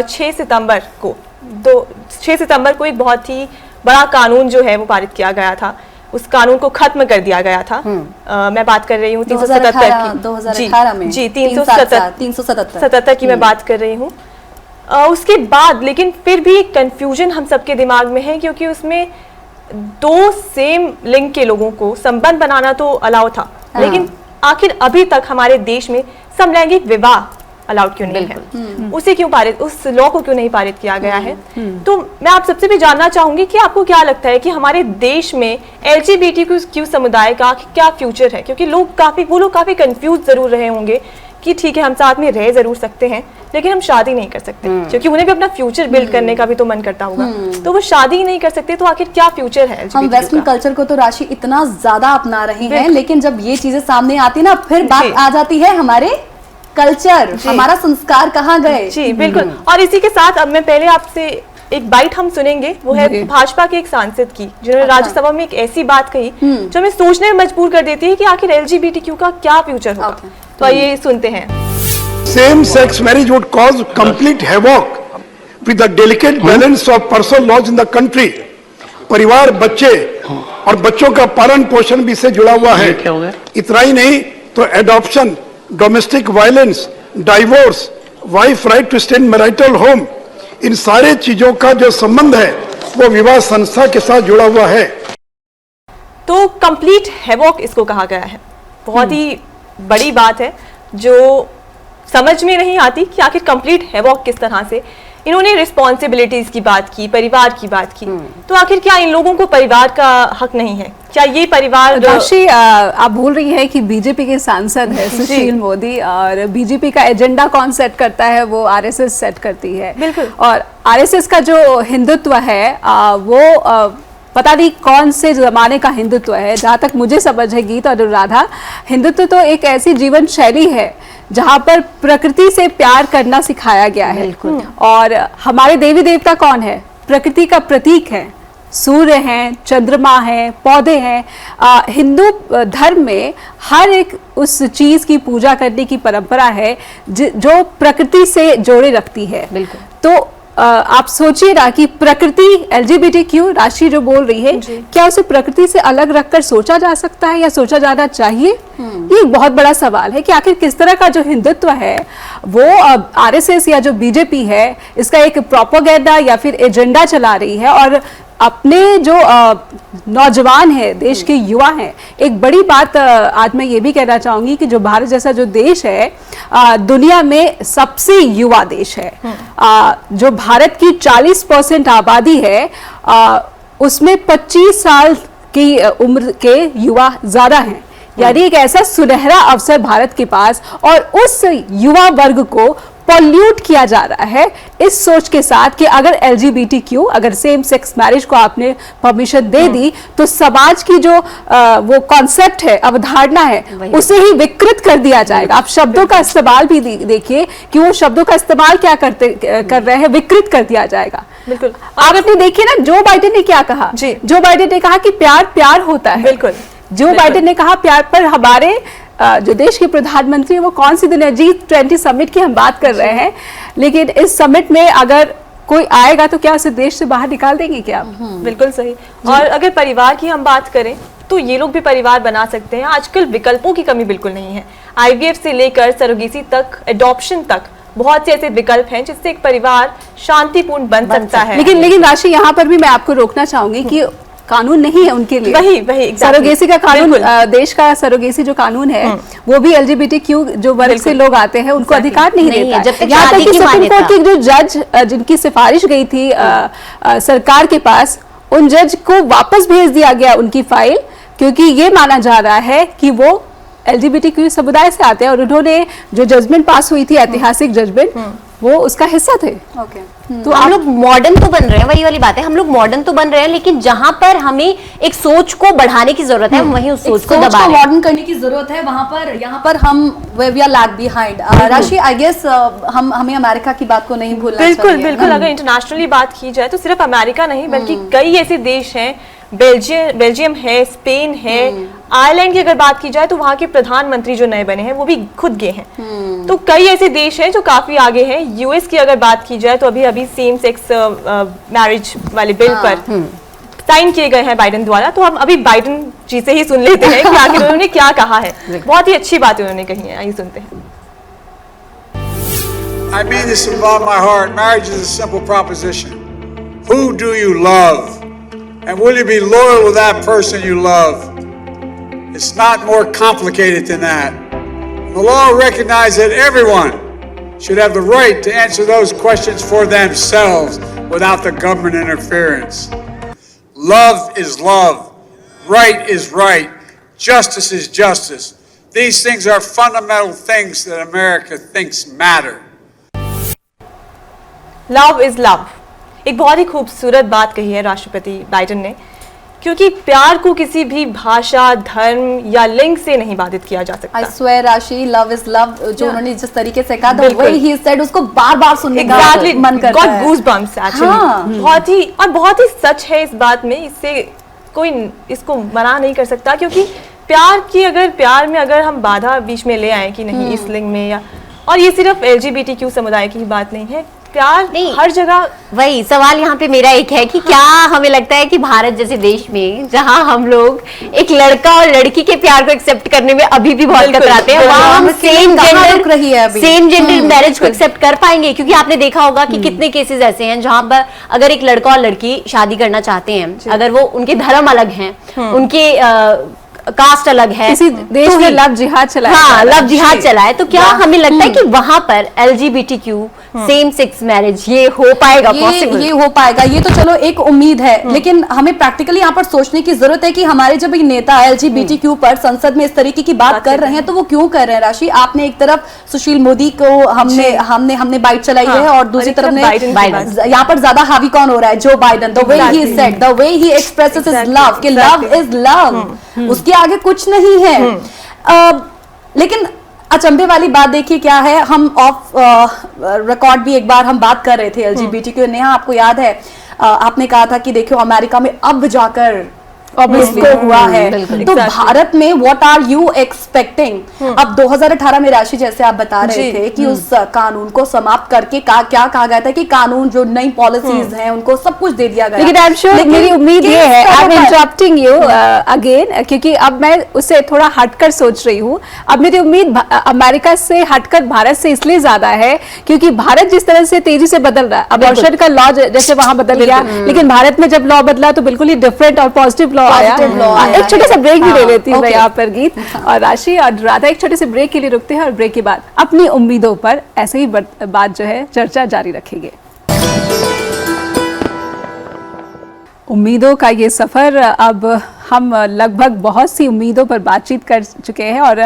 6 सितंबर को एक बहुत ही बड़ा कानून जो है वो पारित किया गया था। उस कानून को खत्म कर दिया गया था। मैं बात कर रही हूँ 377 की। 2018 में जी 377 की मैं बात कर रही हूँ। उसके बाद लेकिन फिर भी कंफ्यूजन हम सबके दिमाग में है, क्योंकि उसमें 2 सेम लिंग के लोगों को संबंध बनाना तो अलाउ था, लेकिन आखिर अभी तक हमारे देश में समलैंगिक विवाह अलाउड क्यों नहीं है? उसे क्यों उस लॉ को क्यों नहीं पारित किया गया है? तो मैं आप सबसे भी जानना चाहूंगी कि आपको क्या लगता है कि हमारे देश में LGBTQ समुदाय का क्या फ्यूचर है? क्योंकि वो लोग काफी कंफ्यूज जरूर रहे होंगे कि ठीक है हम साथ में रह जरूर सकते हैं लेकिन हम शादी नहीं कर सकते, क्योंकि उन्हें भी अपना फ्यूचर बिल्ड करने का भी तो मन करता होगा। तो वो शादी नहीं कर सकते, तो आखिर क्या फ्यूचर है? हम वेस्टर्न कल्चर को तो राशि इतना ज्यादा अपना रहे हैं, लेकिन जब ये चीजें सामने आती ना फिर बात आ जाती है हमारे कल्चर, हमारा संस्कार कहाँ गए। जी बिल्कुल। और इसी के साथ अब मैं पहले आपसे एक बाइट हम सुनेंगे, वो है भाजपा के एक सांसद की, जिन्होंने राज्यसभा में एक ऐसी बात कही जो हमें सोचने में मजबूर कर देती है कि आखिर LGBTQ का क्या फ्यूचर होगा। तो आइए सुनते हैं। Same sex marriage would cause complete havoc with the delicate balance of personal laws in the country. परिवार, बच्चे और बच्चों का पालन पोषण भी इससे जुड़ा हुआ है। इतना ही नहीं तो adoption, domestic violence, divorce, wife right to stay in marital home, इन सारे चीजों का जो संबंध है वो विवाह संस्था के साथ जुड़ा हुआ है। तो कंप्लीट हैवॉक इसको कहा गया है। बहुत ही बड़ी बात है जो समझ में नहीं आती कि आखिर कंप्लीट हैवॉक किस तरह से। इन्होंने रिस्पॉन्सिबिलिटीज की बात की, परिवार की बात की, तो आखिर क्या इन लोगों को परिवार का हक नहीं है? क्या ये परिवार राशि आप भूल रही है कि बीजेपी के सांसद है सुशील मोदी, और बीजेपी का एजेंडा कौन सेट करता है? वो RSS सेट करती है। बिल्कुल। और RSS का जो हिंदुत्व है वो पता नहीं कौन से जमाने का हिंदुत्व है। जहाँ तक मुझे समझ है गीत और राधा, हिंदुत्व तो एक ऐसी जीवन शैली है जहाँ पर प्रकृति से प्यार करना सिखाया गया है। और हमारे देवी देवता कौन है? प्रकृति का प्रतीक है। सूर्य हैं, चंद्रमा है, पौधे हैं। हिंदू धर्म में हर एक उस चीज की पूजा करने की परंपरा है जो प्रकृति से जोड़े रखती है। बिल्कुल। तो आप सोचिए ना कि प्रकृति LGBTQ राशि जो बोल रही है, क्या उसे प्रकृति से अलग रखकर सोचा जा सकता है या सोचा जाना चाहिए? ये एक बहुत बड़ा सवाल है कि आखिर किस तरह का जो हिंदुत्व है वो RSS या जो बीजेपी है इसका एक प्रोपेगेंडा या फिर एजेंडा चला रही है। और अपने जो नौजवान है, देश के युवा हैं, एक बड़ी बात आज मैं ये भी कहना चाहूंगी कि जो भारत जैसा जो देश है दुनिया में सबसे युवा देश है। जो भारत की 40% आबादी है उसमें 25 साल की उम्र के युवा ज्यादा हैं। यानी एक ऐसा सुनहरा अवसर भारत के पास, और उस युवा वर्ग को पॉल्यूट किया जा रहा है इस सोच के साथ कि अगर LGBTQ, अगर सेम सेक्स मैरिज को आपने परमिशन दे दी तो समाज की जो वो कॉन्सेप्ट है, अवधारणा है, उसे ही विकृत कर दिया जाएगा। आप शब्दों का इस्तेमाल भी देखिए कि वो शब्दों का इस्तेमाल क्या कर रहे हैं, विकृत कर दिया जाएगा। बिल्कुल। आप अपने देखिए ना, जो बाइडेन ने क्या कहा? जो बाइडेन ने कहा कि प्यार प्यार होता है। बिल्कुल। जो बाइडेन ने कहा प्यार पर हमारे जो देश के प्रधानमंत्री वो कौन सी दुनिया G20 समिट की हम बात कर रहे हैं, लेकिन इस समिट में अगर कोई आएगा तो क्या उसे देश से बाहर निकाल देंगे क्या? बिल्कुल सही। और अगर परिवार की हम बात करें तो ये लोग भी परिवार बना सकते हैं। आजकल विकल्पों की कमी बिल्कुल नहीं है। IVF से लेकर सरोगेसी तक, एडॉप्शन तक बहुत से ऐसे विकल्प हैं जिससे एक परिवार शांतिपूर्ण बन सकता है। लेकिन राशि, यहाँ पर भी मैं आपको रोकना चाहूंगी कि कानून नहीं है उनके लिए। वही सरोगेसी का कानून, देश का सरोगेसी जो कानून है वो भी LGBTQ जो वर्ग से लोग आते हैं उनको अधिकार नहीं देता। यहाँ तक कि सुप्रीम कोर्ट के जो जज जिनकी सिफारिश गई थी सरकार के पास, उन जज को वापस भेज दिया गया उनकी फाइल, क्योंकि ये माना जा रहा है कि वो LGBTQ समुदाय से आते हैं और उन्होंने जो जजमेंट पास हुई थी, ऐतिहासिक जजमेंट, वो उसका हिस्सा थे। तो हम लोग मॉडर्न तो बन रहे हैं, वही वाली बात है, हम लोग मॉडर्न तो बन रहे हैं, लेकिन जहां पर हमें एक सोच को बढ़ाने की जरूरत है, वहीं उस सोच को दबा रहे हैं। मॉडर्न करने की जरूरत है, वहां पर यहाँ पर हम वी आर लैग बिहाइंड। राशि, आई गेस हमें अमेरिका की बात को नहीं भूलना चाहिए। बिल्कुल। अगर इंटरनेशनली बात की जाए तो सिर्फ अमेरिका नहीं बल्कि कई ऐसे देश हैं, बेल्जियम है, स्पेन है, आयरलैंड की अगर बात की जाए तो वहाँ के प्रधानमंत्री जो नए बने हैं वो भी खुद गे हैं। तो कई ऐसे देश हैं जो काफी आगे हैं। यूएस की अगर बात की जाए तो अभी सेम सेक्स मैरिज वाले बिल पर साइन किए गए हैं बाइडेन द्वारा। तो हम अभी बाइडेन जी से ही सुन लेते हैं कि आखिर उन्होंने क्या कहा है। बहुत ही अच्छी बातें उन्होंने कही है, आइए सुनते हैं। I mean this with all my heart. Marriage is a simple proposition. Who do you love? And will you be loyal to that person you love? It's not more complicated than that. The law recognizes that everyone should have the right to answer those questions for themselves without the government interference. Love is love. Right is right. Justice is justice. These things are fundamental things that America thinks matter. Love is love, एक बहुत ही खूबसूरत बात कही है राष्ट्रपति Biden ने, क्योंकि प्यार को किसी भी भाषा, धर्म या लिंग से नहीं बाधित किया जा सकता। I swear राशि, लव इज लव, जो उन्होंने जिस तरीके से कहा था, वही ही said, उसको बार-बार सुनने का मन करता है। Got goosebumps actually। हाँ। बहुत ही सच है इस बात में, इससे कोई इसको मना नहीं कर सकता, क्योंकि प्यार में अगर हम बाधा बीच में ले आए कि नहीं इस लिंग में, या और ये सिर्फ LGBTQ समुदाय की बात नहीं है, प्यार नहीं हर जगह। वही सवाल यहाँ पे मेरा एक है कि क्या हमें लगता है कि भारत जैसे देश में जहाँ हम लोग एक लड़का और लड़की के प्यार को एक्सेप्ट करने में अभी भी बहुत कतराते हैं, वहाँ हम सेम जेंडर मैरिज को एक्सेप्ट कर पाएंगे? क्योंकि आपने देखा होगा कि कितने केसेस ऐसे हैं जहाँ पर अगर एक लड़का और लड़की शादी करना चाहते हैं, अगर वो उनके धर्म अलग हैं, उनके कास्ट अलग है, किसी देश में लव जिहाद चला है, हाँ लव जिहाद चला है, तो क्या हमें लगता है कि वहां पर LGBTQ सेम सेक्स मैरिज ये हो पाएगा? ये हो पाएगा, ये तो चलो एक उम्मीद है, लेकिन हमें प्रैक्टिकली यहाँ पर सोचने की जरूरत है कि हमारे जब एक नेता LGBTQ पर संसद में इस तरीके की बात कर रहे हैं तो वो क्यों कर रहे हैं? राशि, आपने एक तरफ सुशील मोदी को हमने बाइट चलाई है, और दूसरी तरफ ने यहाँ पर ज्यादा हावी कौन हो रहा है? Joe Biden. The way he said, the way he expresses is love, कि लव इज लव, उसके आगे कुछ नहीं है। लेकिन अचंभे वाली बात देखिए क्या है, हम ऑफ रिकॉर्ड भी एक बार हम बात कर रहे थे LGBTQ। नेहा, आपको याद है आपने कहा था कि देखो अमेरिका में अब जाकर इसको हुआ है, तो भारत में व्हाट आर यू एक्सपेक्टिंग? अब 2018 में राशि जैसे आप बता रहे थे कि उस कानून को समाप्त करके क्या कहा गया था कि कानून जो नई पॉलिसीज हैं उनको सब कुछ दे दिया गया। लेकिन आई एम श्योर, मेरी उम्मीद ये है, I am interrupting you again, क्योंकि अब मैं उससे थोड़ा हटकर सोच रही हूँ। अब मेरी उम्मीद अमेरिका से हटकर भारत से इसलिए ज्यादा है क्योंकि भारत जिस तरह से तेजी से बदल रहा है, अबॉर्शन का लॉ जैसे वहां बदल गया, लेकिन भारत में जब लॉ बदला तो बिल्कुल ही डिफरेंट और पॉजिटिव लॉ आया। एक छोटा सा ब्रेक भी ले लेती हूँ मैं यहाँ पर गीत और राशि और राधा, एक छोटे से ब्रेक के लिए रुकते हैं और ब्रेक के बाद अपनी उम्मीदों पर ऐसे ही बात जो है चर्चा जारी रखेंगे। उम्मीदों का ये सफर, अब हम लगभग बहुत सी उम्मीदों पर बातचीत कर चुके हैं और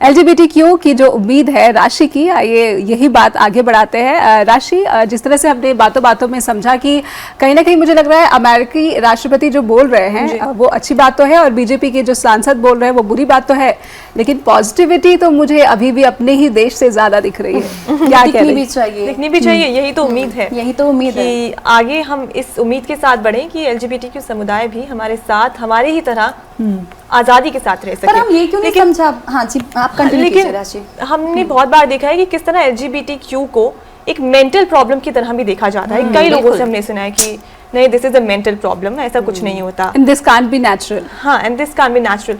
LGBTQ की जो उम्मीद है राशि की, आइए यही बात आगे बढ़ाते हैं। राशि, जिस तरह से हमने बातों बातों में समझा कि कहीं ना कहीं मुझे लग रहा है अमेरिकी राष्ट्रपति जो बोल रहे हैं वो अच्छी बात तो है और बीजेपी के जो सांसद बोल रहे हैं वो बुरी बात तो है, लेकिन पॉजिटिविटी तो मुझे अभी भी अपने ही देश से ज्यादा दिख रही है। क्या दिखनी भी चाहिए, यही तो उम्मीद है, यही तो उम्मीद है कि आगे हम इस उम्मीद के साथ बढ़ें कि LGBTQ समुदाय भी हमारे साथ, हमारे ही तरह आजादी के साथ रह सके। पर हम ये क्यों नहीं समझा? हाँ जी, आप कंटिन्यू कीजिए राशि। हमने बहुत बार देखा है कि किस तरह LGBTQ को एक मेंटल प्रॉब्लम की तरह भी देखा जाता है। कई लोगों से हमने सुना है कि नहीं, this is a mental problem, ऐसा कुछ नहीं होता, and this can't be natural. हाँ, and this can't be natural.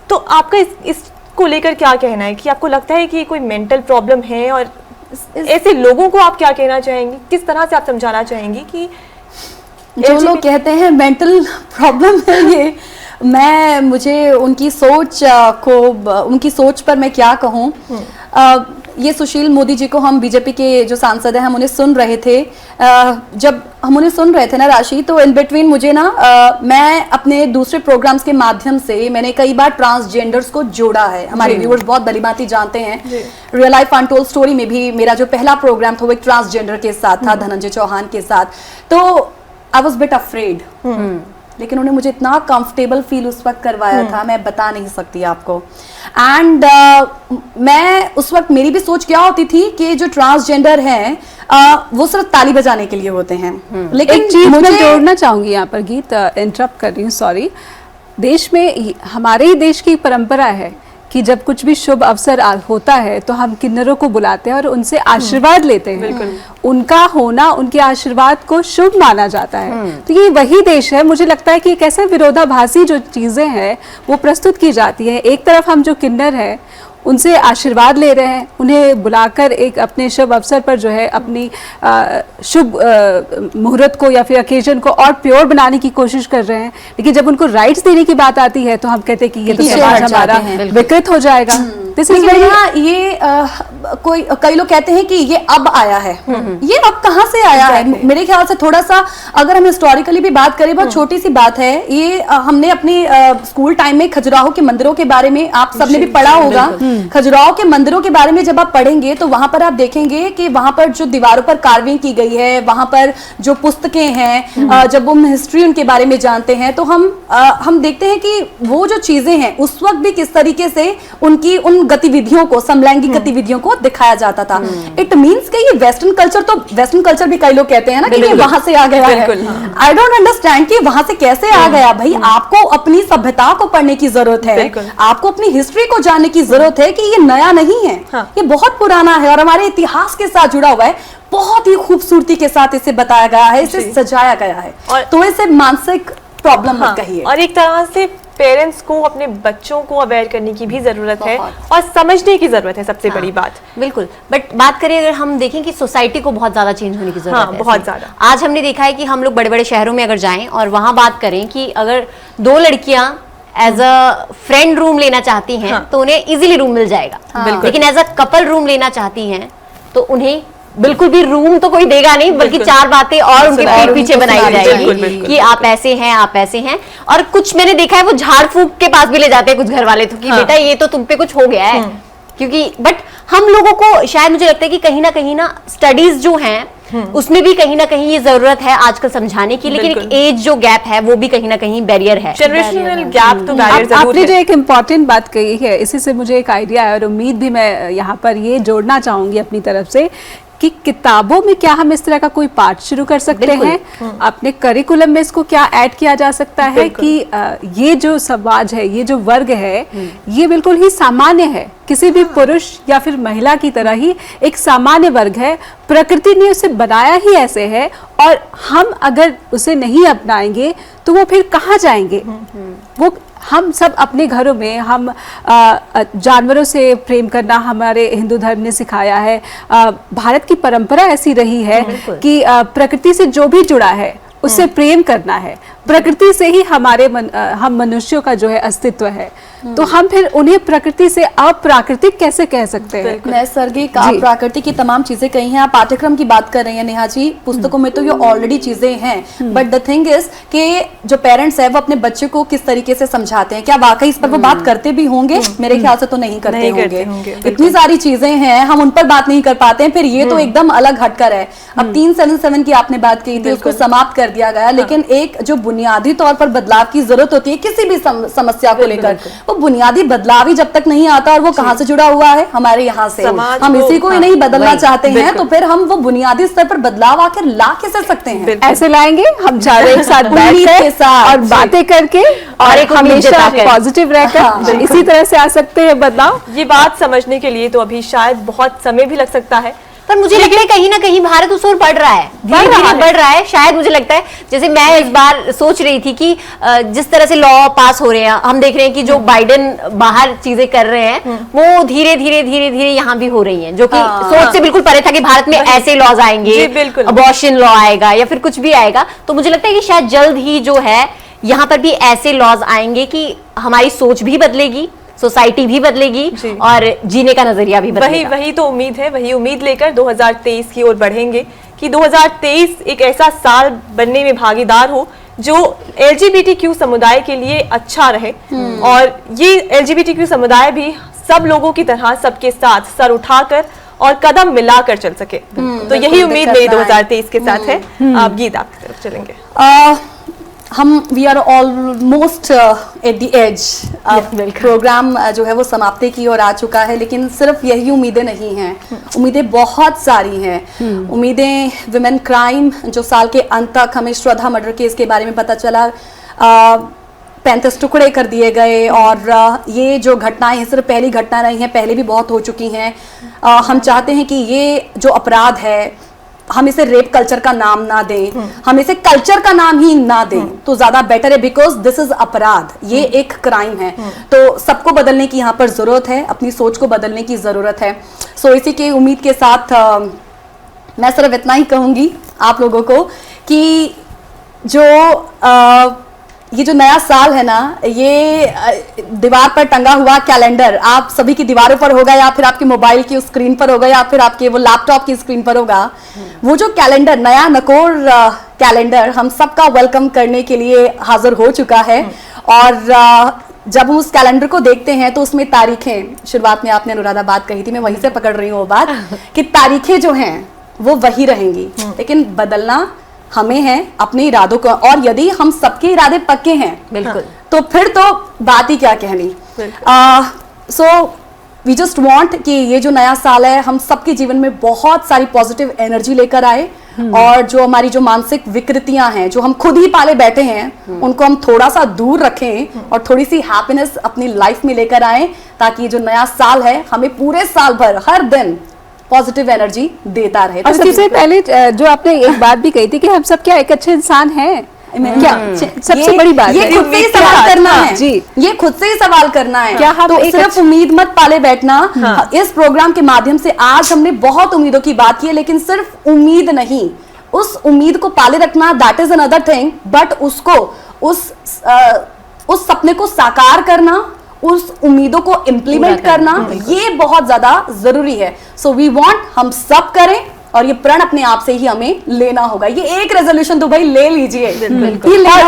तो आपका इसको लेकर क्या कहना है कि आपको लगता है कि कोई मेंटल प्रॉब्लम है, और ऐसे लोगों को आप क्या कहना चाहेंगी, किस तरह से आप समझाना चाहेंगी कि जो लोग कहते हैं मेंटल प्रॉब्लम है ये, मुझे उनकी सोच पर मैं क्या कहूँ। ये सुशील मोदी जी को हम बीजेपी के जो सांसद हैं हम उन्हें सुन रहे थे, जब हम उन्हें सुन रहे थे ना राशि, तो इन बिटवीन मुझे ना मैं अपने दूसरे प्रोग्राम्स के माध्यम से मैंने कई बार ट्रांसजेंडर्स को जोड़ा है। हमारे व्यूअर्स बहुत भलीभांति जानते हैं, रियल लाइफ अनटोल्ड स्टोरी में भी मेरा जो पहला प्रोग्राम था वो एक ट्रांसजेंडर के साथ था, धनंजय चौहान के साथ। तो आई वॉज बिट अफ्रेड, लेकिन उन्हें मुझे इतना कंफर्टेबल फील उस वक्त करवाया था, मैं बता नहीं सकती आपको। एंड मैं उस वक्त, मेरी भी सोच क्या होती थी कि जो ट्रांसजेंडर हैं वो सिर्फ ताली बजाने के लिए होते हैं। लेकिन एक चीज मैं जोड़ना चाहूंगी यहाँ पर गीत, इंटरप्ट कर रही हूँ, सॉरी। देश में हमारे ही देश की परंपरा है कि जब कुछ भी शुभ अवसर होता है तो हम किन्नरों को बुलाते हैं और उनसे आशीर्वाद लेते हैं। उनका होना, उनके आशीर्वाद को शुभ माना जाता है। तो ये वही देश है। मुझे लगता है कि कैसे विरोधाभासी जो चीजें हैं वो प्रस्तुत की जाती हैं। एक तरफ हम जो किन्नर हैं उनसे आशीर्वाद ले रहे हैं, उन्हें बुलाकर एक अपने शुभ अवसर पर जो है अपनी शुभ मुहूर्त को या फिर ओकेजन को और प्योर बनाने की कोशिश कर रहे हैं, लेकिन जब उनको राइट्स देने की बात आती है तो हम कहते हैं कि ये तो समाज हमारा विकृत हो जाएगा। ये कई लोग कहते हैं कि ये अब आया है, ये अब कहाँ से आया है? मेरे ख्याल से थोड़ा सा अगर हम हिस्टोरिकली भी बात करें, बहुत छोटी सी बात है ये। हमने अपने स्कूल टाइम में खजुराहो के मंदिरों के बारे में आप सबने भी पढ़ा होगा। खजुराहो के मंदिरों के बारे में जब आप पढ़ेंगे तो वहां पर आप देखेंगे कि वहां पर जो दीवारों पर कार्विंग की गई है, वहां पर जो पुस्तकें हैं, जब हम हिस्ट्री उनके बारे में जानते हैं तो हम देखते हैं कि वो जो चीजें हैं उस वक्त भी किस तरीके से उनकी उन गतिविधियों को, समलैंगिक गतिविधियों को दिखाया जाता था। इट मीन्स कि ये वेस्टर्न कल्चर, तो वेस्टर्न कल्चर भी कई लोग कहते हैं ना कि ये वहां से आ गया है। आई डोंट अंडरस्टैंड कि वहां से कैसे आ गया। भाई आपको अपनी सभ्यता को पढ़ने की जरूरत है, आपको अपनी हिस्ट्री को जानने की जरूरत है कि ये नया नहीं है, ये बहुत पुराना है और हमारे इतिहास के साथ जुड़ा हुआ है। बहुत ही खूबसूरती के साथ इसे बताया गया है, इसे सजाया गया है। तो इसे मानसिक प्रॉब्लम मत कहिए। और एक तरह से पेरेंट्स को अपने बच्चों को अवेयर करने की भी जरूरत है और समझने की जरूरत है, सबसे बड़ी बात। बिल्कुल। बट बात करें अगर हम देखें कि सोसाइटी को बहुत ज्यादा चेंज होने की जरूरत है, बहुत ज्यादा। आज हमने देखा है कि हम लोग बड़े बड़े शहरों में अगर जाएं और वहां बात करें कि अगर दो लड़कियां एज अ फ्रेंड रूम लेना चाहती हैं तो उन्हें इजीली रूम मिल जाएगा, लेकिन एज अ कपल रूम लेना चाहती हैं तो उन्हें बिल्कुल भी रूम तो कोई देगा नहीं, बल्कि चार बातें और उनके पीठ पीछे बनाई जाएगी कि आप ऐसे हैं, आप ऐसे हैं। और कुछ मैंने देखा है वो झाड़ फूक के पास भी ले जाते हैं कुछ घर वाले तो कि बेटा ये तो तुम पे कुछ हो गया है, क्योंकि बट हम लोगों को शायद मुझे लगता है कि कहीं ना स्टडीज जो हैं उसमें भी कहीं ना कहीं ये जरूरत है आजकल समझाने की, लेकिन एक एज जो गैप है वो भी कहीं ना कहीं बैरियर है, जनरेशनल गैप तो बैरियर जरूर है। आपने जो एक इम्पॉर्टेंट बात कही है, इसी से मुझे एक आइडिया है और उम्मीद भी मैं यहाँ पर ये जोड़ना चाहूंगी अपनी तरफ से कि किताबों में क्या हम इस तरह का कोई पाठ शुरू कर सकते हैं, अपने करिकुलम में इसको क्या ऐड किया जा सकता है कि ये जो समाज है, ये जो वर्ग है, ये बिल्कुल ही सामान्य है, किसी भी पुरुष या फिर महिला की तरह ही एक सामान्य वर्ग है। प्रकृति ने उसे बनाया ही ऐसे है और हम अगर उसे नहीं अपनाएंगे तो वो फिर कहाँ जाएंगे? वो हम सब अपने घरों में हम जानवरों से प्रेम करना हमारे हिंदू धर्म ने सिखाया है। भारत की परंपरा ऐसी रही है कि प्रकृति से जो भी जुड़ा है उससे प्रेम करना है। प्रकृति से ही हम मनुष्यों का जो है अस्तित्व है, तो हम फिर उन्हें प्रकृति से अप्राकृतिक कैसे कह सकते हैं? नैसर्गिक, अप्राकृतिक की तमाम चीजें कही हैं। आप पाठ्यक्रम की बात कर रही हैं नेहा जी, पुस्तकों में तो ये ऑलरेडी चीजें हैं, बट द थिंग इज कि जो पेरेंट्स है वो अपने बच्चे को किस तरीके से समझाते हैं, क्या वाकई इस पर वो बात करते भी होंगे? मेरे ख्याल से तो नहीं करते होंगे। इतनी सारी चीजें हैं, हम उन पर बात नहीं कर पाते हैं, फिर ये तो एकदम अलग हटकर है। अब 377 की आपने बात की थी, उसको समाप्त कर दिया गया, लेकिन एक जो बुनियादी तौर पर बदलाव की जरूरत होती है किसी भी समस्या को लेकर, वो बुनियादी बदलाव ही जब तक नहीं आता, और वो कहां से जुड़ा हुआ है? हमारे यहाँ से। हम इसी को ही नहीं बदलना चाहते हैं तो फिर हम वो बुनियादी स्तर पर बदलाव आखिर ला कैसे सकते हैं? ऐसे लाएंगे हम चारों एक साथ बैठकर और बातें करके और एक हमेशा पॉजिटिव रहकर इसी तरह से आ सकते हैं बदलाव। ये बात समझने के लिए तो अभी शायद बहुत समय भी लग सकता है, पर मुझे लगता है कहीं ना कहीं भारत उस ओर बढ़ रहा है, धीरे-धीरे बढ़ रहा है। शायद मुझे लगता है, जैसे मैं इस बार सोच रही थी कि जिस तरह से लॉ पास हो रहे हैं, हम देख रहे हैं कि जो बाइडेन बाहर चीजें कर रहे हैं वो धीरे धीरे यहाँ भी हो रही हैं, जो कि सोच से बिल्कुल परे था कि भारत में ऐसे लॉज आएंगे, अबॉर्शन लॉ आएगा या फिर कुछ भी आएगा। तो मुझे लगता है कि शायद जल्द ही जो है यहाँ पर भी ऐसे लॉज आएंगे कि हमारी सोच भी बदलेगी, सोसाइटी भी बदलेगी और जीने का नजरिया भी बदलेगा। वही तो उम्मीद है, वही उम्मीद लेकर 2023 की ओर बढ़ेंगे कि 2023 एक ऐसा साल बनने में भागीदार हो जो LGBTQ समुदाय के लिए अच्छा रहे, और ये LGBTQ समुदाय भी सब लोगों की तरह सबके साथ सर उठाकर और कदम मिलाकर चल सके। तो यही उम्मीद मेरी 2023 के साथ है। आप गीत आपकी तरफ चलेंगे। We are almost at the edge. Programme जो है वो समाप्ति की ओर आ चुका है, लेकिन सिर्फ यही उम्मीदें नहीं हैं, उम्मीदें बहुत सारी हैं। उम्मीदें विमेन क्राइम, जो साल के अंत तक हमें श्रद्धा मर्डर केस के बारे में पता चला, 35 टुकड़े कर दिए गए, और ये जो घटनाएं हैं सिर्फ पहली घटना नहीं है, पहले भी बहुत हो चुकी हैं। हम चाहते हैं कि ये जो अपराध है हम इसे रेप कल्चर का नाम ना दें, हम इसे कल्चर का नाम ही ना दें तो ज्यादा बेटर है, बिकॉज दिस इज अपराध, ये एक क्राइम है। तो सबको बदलने की यहाँ पर जरूरत है, अपनी सोच को बदलने की जरूरत है। सो इसी की उम्मीद के साथ मैं सिर्फ इतना ही कहूंगी आप लोगों को कि जो ये जो नया साल है ना, ये दीवार पर टंगा हुआ कैलेंडर आप सभी की दीवारों पर होगा, या फिर आपके मोबाइल की उस स्क्रीन पर होगा, या फिर आपके वो लैपटॉप की स्क्रीन पर होगा। वो जो कैलेंडर, नया नकोर कैलेंडर हम सबका वेलकम करने के लिए हाजिर हो चुका है। और जब हम उस कैलेंडर को देखते हैं तो उसमें तारीखें, शुरुआत में आपने अनुराधा बात कही थी, मैं वहीं से पकड़ रही हूँ वो बात कि तारीखें जो हैं वो वही रहेंगी, लेकिन बदलना हमें है अपने इरादों को। और यदि हम सबके इरादे पक्के हैं बिल्कुल, तो फिर तो बात ही क्या कहनी। सो वी जस्ट वांट कि ये जो नया साल है हम सबके जीवन में बहुत सारी पॉजिटिव एनर्जी लेकर आए, और जो हमारी जो मानसिक विकृतियां हैं जो हम खुद ही पाले बैठे हैं उनको हम थोड़ा सा दूर रखें और थोड़ी सी हैप्पीनेस अपनी लाइफ में लेकर आए, ताकि ये जो नया साल है हमें पूरे साल भर हर दिन पॉजिटिव एनर्जी देता रहे। और सबसे पहले जो आपने एक बात भी कही थी कि हम सब क्या एक अच्छे इंसान हैं, क्या सबसे बड़ी बात ये है, खुद से ही सवाल करना है जी, ये खुद से ही सवाल करना है। क्या हम तो एक सिर्फ उम्मीद मत पाले बैठना। इस प्रोग्राम के माध्यम से आज हमने बहुत उम्मीदों की बात की है, लेकिन सिर्फ उम्मीद नहीं, उस उम्मीद को पाले रखना that is another thing, but उसको उस सपने को साकार करना, उस उम्मीदों को इम्प्लीमेंट करना, ये बहुत ज्यादा जरूरी है। सो वी वांट हम सब करें, और ये प्रण अपने आप से ही हमें लेना होगा। ये एक रेजोल्यूशन तो भाई ले लीजिए। और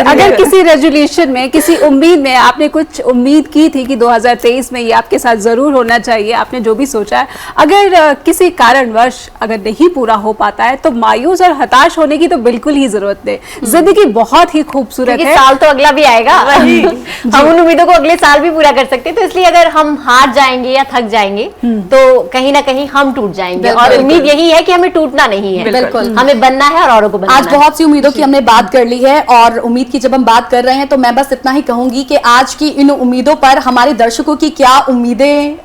अगर किसी रेजोल्यूशन में, किसी उम्मीद में आपने कुछ उम्मीद की थी कि 2023 में ये आपके साथ जरूर होना चाहिए, आपने जो भी सोचा है, अगर किसी कारणवश अगर नहीं पूरा हो पाता है तो मायूस और हताश होने की तो बिल्कुल ही जरूरत नहीं। जिंदगी बहुत ही खूबसूरत है, साल तो अगला भी आएगा हम उन उम्मीदों को अगले साल भी पूरा कर सकते हैं। तो इसलिए अगर हम हार जाएंगे या थक जाएंगे तो कहीं ना कहीं हम टूट जाएंगे, और उम्मीद यही है कि हमें टूटना नहीं है, बिल्कुल हमें बनना है और औरों को बनाना आज बहुत सी उम्मीदों की हमने बात कर ली है, और उम्मीद की जब हम बात कर रहे हैं तो मैं बस इतना ही कहूंगी कि आज की इन उम्मीदों पर हमारे दर्शकों की क्या उम्मीदें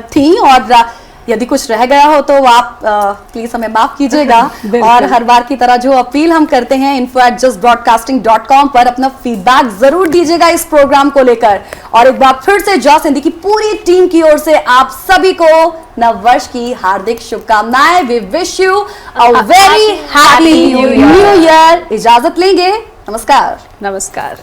थी, और यदि कुछ रह गया हो तो आप प्लीज हमें माफ कीजिएगा। और हर बार की तरह जो अपील हम करते हैं info@justbroadcasting.com पर अपना फीडबैक जरूर दीजिएगा इस प्रोग्राम को लेकर। और एक बार फिर से जॉस हिंदी की पूरी टीम की ओर से आप सभी को नव वर्ष की हार्दिक शुभकामनाएं। We wish you a very happy new year. इजाजत लेंगे, नमस्कार। नमस्कार।